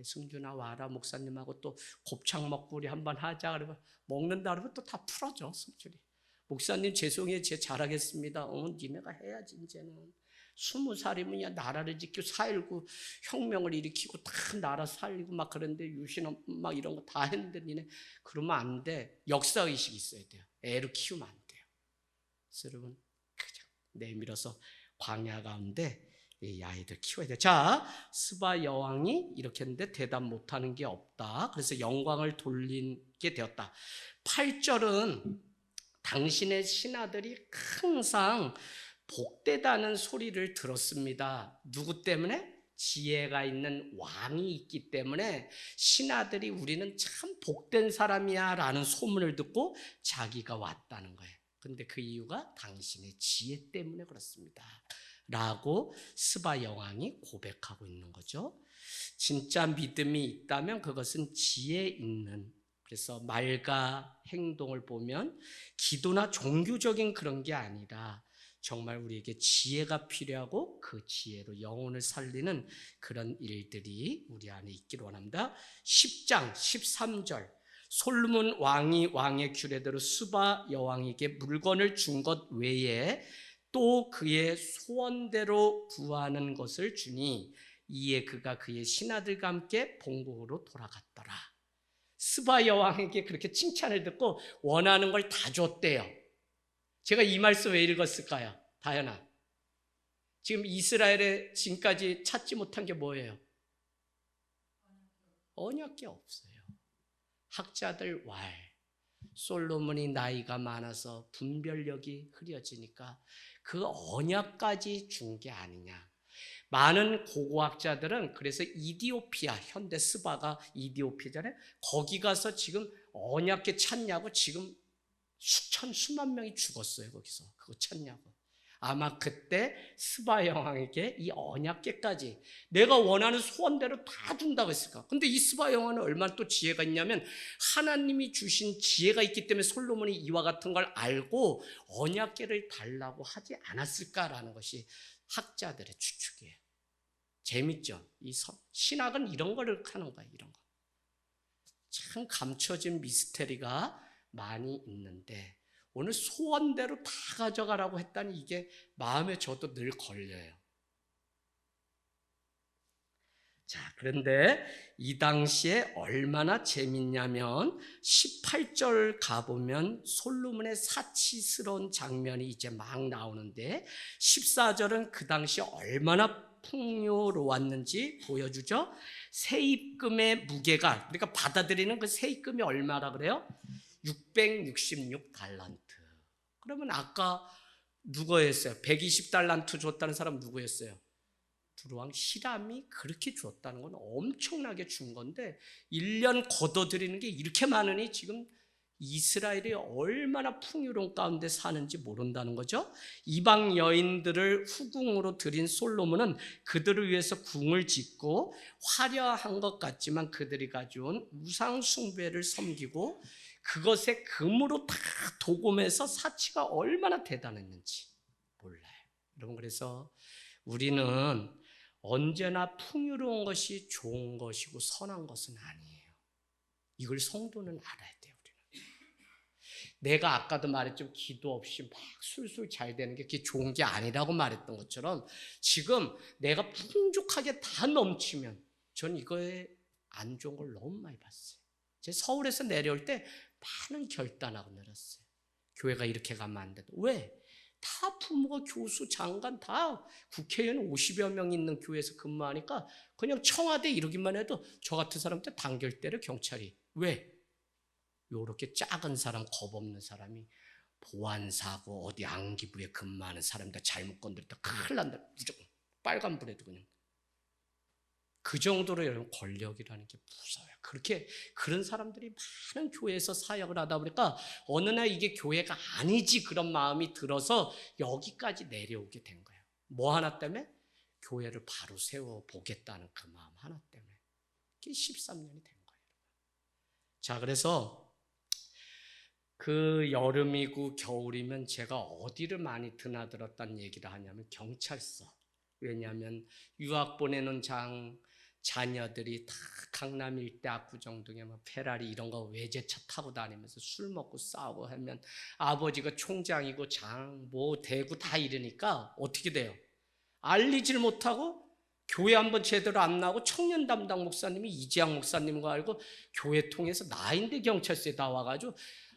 승준아 와라 목사님하고 또 곱창 먹고 우리 한번 하자 그러면 먹는다 그러면 또 다 풀어줘. 승준이 목사님 죄송해요 제 잘하겠습니다. 니네가 해야지. 이제는 20살이면 야 나라를 지키고 4.19 혁명을 일으키고 다 나라 살리고 막 그런데 유신업 막 이런 거 다 했는데 니네 그러면 안 돼. 역사의식이 있어야 돼요. 애를 키우면 안 돼요. 그래서 여러분 그냥 내밀어서 광야 가운데 이 아이들 키워야 돼. 자, 스바 여왕이 이렇게 했는데 대답 못하는 게 없다. 그래서 영광을 돌리게 되었다. 8절은 당신의 신하들이 항상 복되다는 소리를 들었습니다. 누구 때문에? 지혜가 있는 왕이 있기 때문에 신하들이 우리는 참 복된 사람이야 라는 소문을 듣고 자기가 왔다는 거예요. 근데 그 이유가 당신의 지혜 때문에 그렇습니다 라고 스바 여왕이 고백하고 있는 거죠. 진짜 믿음이 있다면 그것은 지혜 있는, 그래서 말과 행동을 보면 기도나 종교적인 그런 게 아니라 정말 우리에게 지혜가 필요하고 그 지혜로 영혼을 살리는 그런 일들이 우리 안에 있기를 원합니다. 10장 13절 솔로몬 왕이 왕의 규례대로 스바 여왕에게 물건을 준 것 외에 또 그의 소원대로 구하는 것을 주니 이에 그가 그의 신하들과 함께 본국으로 돌아갔더라. 스바 여왕에게 그렇게 칭찬을 듣고 원하는 걸 다 줬대요. 제가 이 말씀 왜 읽었을까요? 다현아, 지금 이스라엘에 지금까지 찾지 못한 게 뭐예요? 언약이 없어요. 학자들 왈, 솔로몬이 나이가 많아서 분별력이 흐려지니까 그 언약까지 준 게 아니냐. 많은 고고학자들은 그래서 이디오피아, 현대 스바가 이디오피아잖아요. 거기 가서 지금 언약계 찾냐고 지금 수만 명이 죽었어요. 거기서 그거 찾냐고. 아마 그때 스바 여왕에게 이 언약계까지 내가 원하는 소원대로 다 준다고 했을까. 근데 이 스바 여왕은 얼마나 또 지혜가 있냐면 하나님이 주신 지혜가 있기 때문에 솔로몬이 이와 같은 걸 알고 언약계를 달라고 하지 않았을까라는 것이 학자들의 추측이에요. 재밌죠? 이 신학은 이런 거를 하는 거예요. 이런 거. 참 감춰진 미스테리가 많이 있는데 오늘 소원대로 다 가져가라고 했다니 이게 마음에 저도 늘 걸려요. 자, 그런데 이 당시에 얼마나 재밌냐면 18절 가보면 솔로몬의 사치스러운 장면이 이제 막 나오는데 14절은 그 당시 얼마나 풍요로웠는지 보여주죠. 세입금의 무게가, 그러니까 받아들이는 그 세입금이 얼마라 그래요? 666달란트. 그러면 아까 누구였어요? 120달란트 줬다는 사람 누구였어요? 두루왕 히람이 그렇게 줬다는 건 엄청나게 준 건데 1년 걷어들이는 게 이렇게 많으니 지금 이스라엘이 얼마나 풍요로운 가운데 사는지 모른다는 거죠. 이방 여인들을 후궁으로 들인 솔로몬은 그들을 위해서 궁을 짓고 화려한 것 같지만 그들이 가져온 우상 숭배를 섬기고 그것에 금으로 다 도금해서 사치가 얼마나 대단했는지 몰라요. 여러분, 그래서 우리는 언제나 풍요로운 것이 좋은 것이고 선한 것은 아니에요. 이걸 성도는 알아야 돼요. 우리는. 내가 아까도 말했죠. 기도 없이 막 술술 잘 되는 게 그게 좋은 게 아니라고 말했던 것처럼 지금 내가 풍족하게 다 넘치면 전 이거에 안 좋은 걸 너무 많이 봤어요. 제 서울에서 내려올 때 많은 결단하고 내렸어요. 교회가 이렇게 가면 안 된다. 왜? 다 부모가 교수, 장관, 다 국회의원 50여 명 있는 교회에서 근무하니까 그냥 청와대 이러기만 해도 저 같은 사람한테 단결 때려 경찰이. 왜? 요렇게 작은 사람, 겁 없는 사람이 보안사고 어디 안기부에 근무하는 사람들 잘못 건드렸다 큰일 난다. 무조건 빨간불에도 그냥. 그 정도로 여러분 권력이라는 게 무서워요. 그렇게 그런 사람들이 많은 교회에서 사역을 하다 보니까 어느 날 이게 교회가 아니지 그런 마음이 들어서 여기까지 내려오게 된 거예요. 뭐 하나 때문에? 교회를 바로 세워보겠다는 그 마음 하나 때문에. 그게 13년이 된 거예요. 자, 그래서 그 여름이고 겨울이면 제가 어디를 많이 드나들었다는 얘기를 하냐면 경찰서. 왜냐하면 유학 보내는 자녀들이 다 강남 일대 압구정동에 뭐 페라리 이런 거 외제차 타고 다니면서 술 먹고 싸우고 하면 아버지가 총장이고 뭐 대구 다 이러니까 어떻게 돼요? 알리질 못하고 교회 한번 제대로 안 나오고 청년 담당 목사님이 이재학 목사님과 알고 교회 통해서 나인데 경찰서에 다 와가지고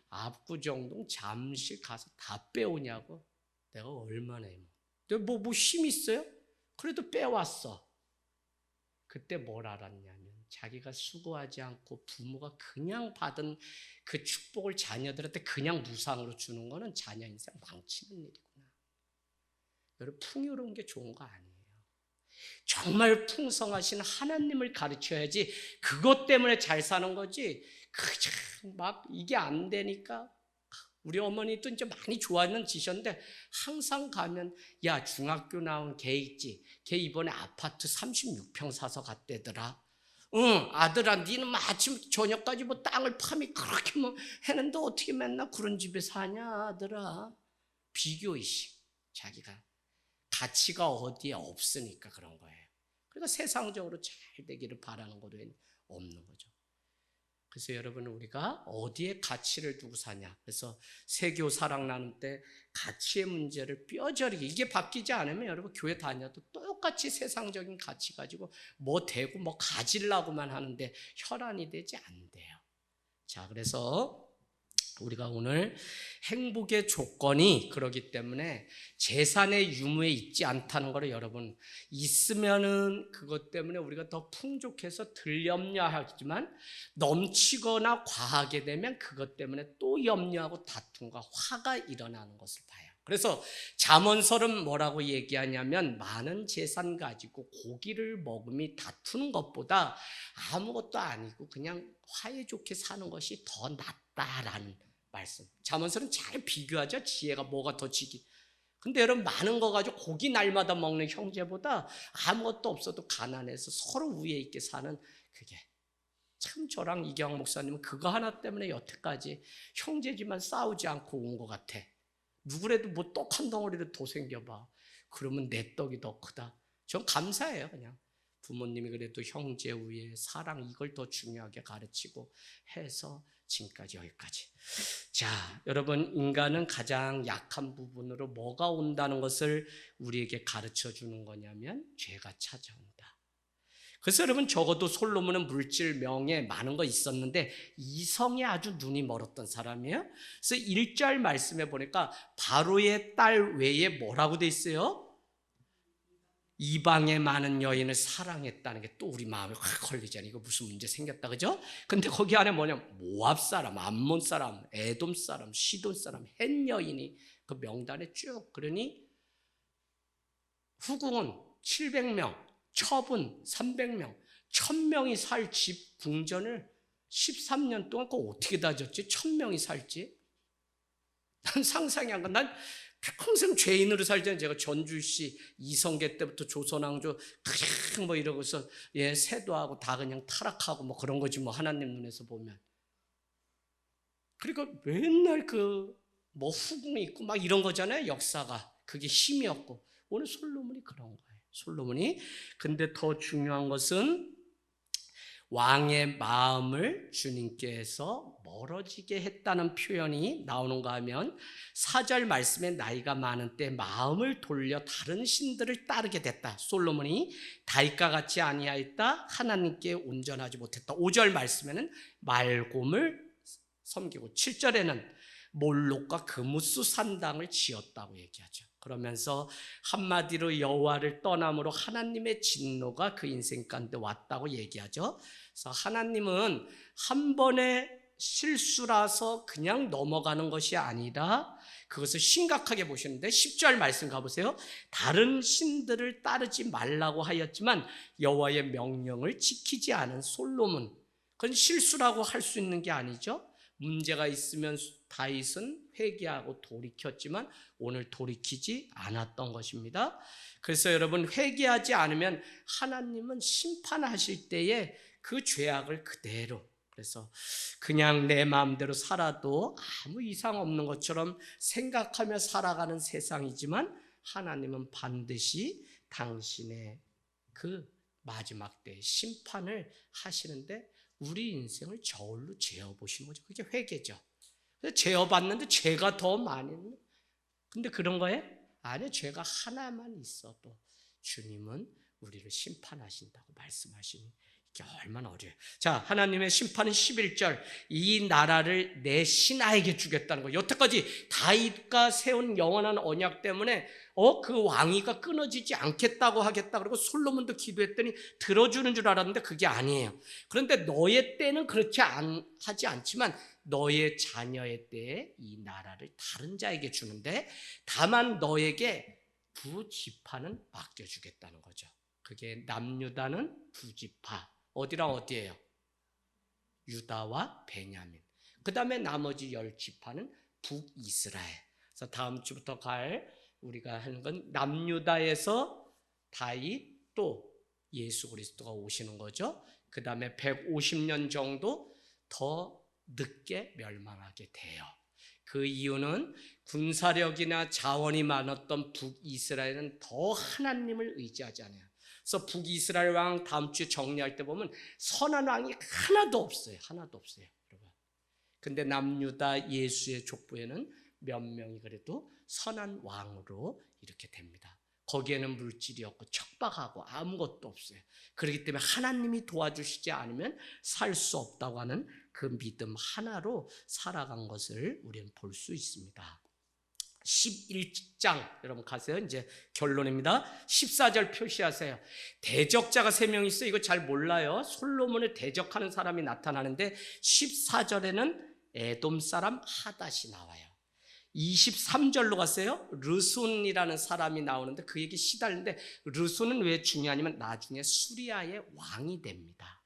압구정동 잠실 가서 다 빼오냐고. 내가 얼마나 해요. 내가 뭐 힘 있어요? 그래도 빼왔어. 그때 뭘 알았냐면 자기가 수고하지 않고 부모가 그냥 받은 그 축복을 자녀들한테 그냥 무상으로 주는 거는 자녀 인생 망치는 일이구나. 여러분, 풍요로운 게 좋은 거 아니에요. 정말 풍성하신 하나님을 가르쳐야지 그것 때문에 잘 사는 거지. 그냥 막 이게 안 되니까 우리 어머니도 이제 많이 좋아하는 지셨는데 항상 가면 야 중학교 나온 걔 있지? 걔 이번에 아파트 36평 사서 갔대더라. 응 아들아 니는 뭐 아침 저녁까지 뭐 땅을 파미 그렇게 뭐 했는데 어떻게 맨날 그런 집에 사냐 아들아. 비교의식. 자기가 가치가 어디에 없으니까 그런 거예요. 그러니까 세상적으로 잘 되기를 바라는 것 외에는 없는 거죠. 그래서 여러분 우리가 어디에 가치를 두고 사냐. 그래서 세교 사랑 나눌 때 가치의 문제를 뼈저리게 이게 바뀌지 않으면 여러분 교회 다녀도 똑같이 세상적인 가치 가지고 뭐 되고 뭐 가지려고만 하는데 혈안이 되지 않대요. 자, 그래서 우리가 오늘 행복의 조건이 그러기 때문에 재산의 유무에 있지 않다는 것을 여러분 있으면은 그것 때문에 우리가 더 풍족해서 덜 염려하지만 넘치거나 과하게 되면 그것 때문에 또 염려하고 다툼과 화가 일어나는 것을 봐요. 그래서 잠언설은 뭐라고 얘기하냐면 많은 재산 가지고 고기를 먹음이 다투는 것보다 아무것도 아니고 그냥 화해 좋게 사는 것이 더 낫다라는 말씀. 잠언설은 잘 비교하죠. 지혜가 뭐가 더 지기. 근데 여러분 많은 거 가지고 고기 날마다 먹는 형제보다 아무것도 없어도 가난해서 서로 우애 있게 사는 그게 참 저랑 이경 목사님은 그거 하나 때문에 여태까지 형제지만 싸우지 않고 온 것 같아. 누구라도 뭐 떡 한 덩어리를 더 생겨봐. 그러면 내 떡이 더 크다. 전 감사해요. 그냥 부모님이 그래도 형제 우애 사랑 이걸 더 중요하게 가르치고 해서 지금까지 여기까지. 자, 여러분 인간은 가장 약한 부분으로 뭐가 온다는 것을 우리에게 가르쳐 주는 거냐면 죄가 찾아온다. 그래서 여러분 적어도 솔로몬은 물질, 명예 많은 거 있었는데 이성에 아주 눈이 멀었던 사람이에요. 그래서 1절 말씀에 보니까 바로의 딸 외에 뭐라고 돼 있어요? 이방의 많은 여인을 사랑했다는 게 또 우리 마음에 확 걸리잖아요. 이거 무슨 문제 생겼다, 그죠? 근데 거기 안에 뭐냐면 모압 사람, 암몬 사람, 에돔 사람, 시돈 사람, 헷 여인이 그 명단에 쭉. 그러니 후궁은 700명, 첩은 300명, 1000명이 살 집 궁전을 13년 동안 그거 어떻게 다졌지? 1000명이 살지? 난 상상이 안 가. 난 평생 죄인으로 살잖아요. 제가 전주시 이성계 때부터 조선왕조 그냥 뭐 이러고서 세도하고 다 그냥 타락하고 뭐 그런 거지 뭐 하나님 눈에서 보면. 그러니까 맨날 그 뭐 후궁이 있고 막 이런 거잖아요. 역사가 그게 힘이었고 오늘 솔로몬이 그런 거예요. 솔로몬이. 근데 더 중요한 것은 왕의 마음을 주님께서 멀어지게 했다는 표현이 나오는가 하면 4절 말씀에 나이가 많은 때 마음을 돌려 다른 신들을 따르게 됐다. 솔로몬이 다윗과 같이 아니하였다. 하나님께 온전하지 못했다. 5절 말씀에는 말곰을 섬기고 7절에는 몰록과 그무스 산당을 지었다고 얘기하죠. 그러면서 한마디로 여호와를 떠남으로 하나님의 진노가 그 인생 가운데 왔다고 얘기하죠. 그래서 하나님은 한 번의 실수라서 그냥 넘어가는 것이 아니라 그것을 심각하게 보시는데 10절 말씀 가보세요. 다른 신들을 따르지 말라고 하였지만 여호와의 명령을 지키지 않은 솔로몬. 그건 실수라고 할 수 있는 게 아니죠. 문제가 있으면 다윗은 회개하고 돌이켰지만 오늘 돌이키지 않았던 것입니다. 그래서 여러분 회개하지 않으면 하나님은 심판하실 때에 그 죄악을 그대로, 그래서 그냥 내 마음대로 살아도 아무 이상 없는 것처럼 생각하며 살아가는 세상이지만 하나님은 반드시 당신의 그 마지막 때 심판을 하시는데 우리 인생을 저울로 재어보시는 거죠. 그게 회개죠. 재어봤는데 죄가 더 많이 있는. 근데 그런 거예요? 아니요. 죄가 하나만 있어도 주님은 우리를 심판하신다고 말씀하시니 이게 얼마나 어려워요. 자, 하나님의 심판은 11절. 이 나라를 내 신하에게 주겠다는 거예요. 여태까지 다윗과 세운 영원한 언약 때문에 그 왕위가 끊어지지 않겠다고 하겠다. 그리고 솔로몬도 기도했더니 들어주는 줄 알았는데 그게 아니에요. 그런데 너의 때는 그렇게 하지 않지만 너의 자녀의 때에 이 나라를 다른 자에게 주는데 다만 너에게 두 지파는 맡겨주겠다는 거죠. 그게 남유다는 두 지파. 어디랑 어디예요? 유다와 베냐민. 그 다음에 나머지 10지파는 북이스라엘. 그래서 다음 주부터 우리가 하는 건 남유다에서 다윗 또 예수 그리스도가 오시는 거죠. 그 다음에 150년 정도 더 늦게 멸망하게 돼요. 그 이유는 군사력이나 자원이 많았던 북이스라엘은 더 하나님을 의지하지 않아요. 그래서 북이스라엘 왕 다음 주에 정리할 때 보면 선한 왕이 하나도 없어요. 하나도 없어요, 여러분. 근데 남유다 예수의 족보에는 몇 명이 그래도 선한 왕으로 이렇게 됩니다. 거기에는 물질이 없고 척박하고 아무것도 없어요. 그렇기 때문에 하나님이 도와주시지 않으면 살 수 없다고 하는 그 믿음 하나로 살아간 것을 우리는 볼 수 있습니다. 11장 여러분 가세요. 이제 결론입니다. 14절 표시하세요. 대적자가 3명 있어요. 이거 잘 몰라요. 솔로몬을 대적하는 사람이 나타나는데 14절에는 에돔 사람 하닷이 나와요. 23절로 갔어요. 르손이라는 사람이 나오는데 그 얘기 시달리는데 르손은 왜 중요하냐면 나중에 수리아의 왕이 됩니다.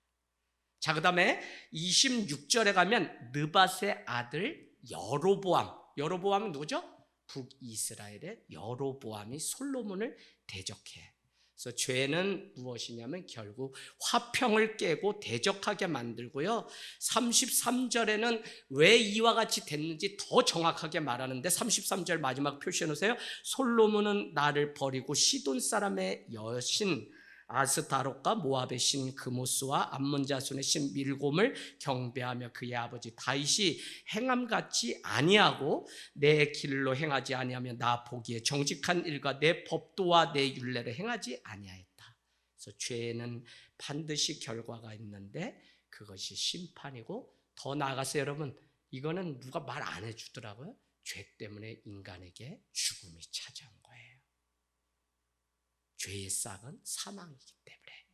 자, 그 다음에 26절에 가면 느밧의 아들 여로보암. 여로보암은 누구죠? 북이스라엘의 여로보암이 솔로몬을 대적해. 그래서 죄는 무엇이냐면 결국 화평을 깨고 대적하게 만들고요. 33절에는 왜 이와 같이 됐는지 더 정확하게 말하는데 33절 마지막 표시해 놓으세요. 솔로몬은 나를 버리고 시돈 사람의 여신 아스타롯과 모압의 신 그모스와 암몬 자손의 신 밀곰을 경배하며 그의 아버지 다윗이 행함같이 아니하고 내 길로 행하지 아니하며 나 보기에 정직한 일과 내 법도와 내 율례를 행하지 아니하였다. 그래서 죄는 반드시 결과가 있는데 그것이 심판이고, 더 나아가서 여러분, 이거는 누가 말 안 해주더라고요. 죄 때문에 인간에게 죽음이 찾아온 거예요. 죄의 싹은 사망이기 때문에.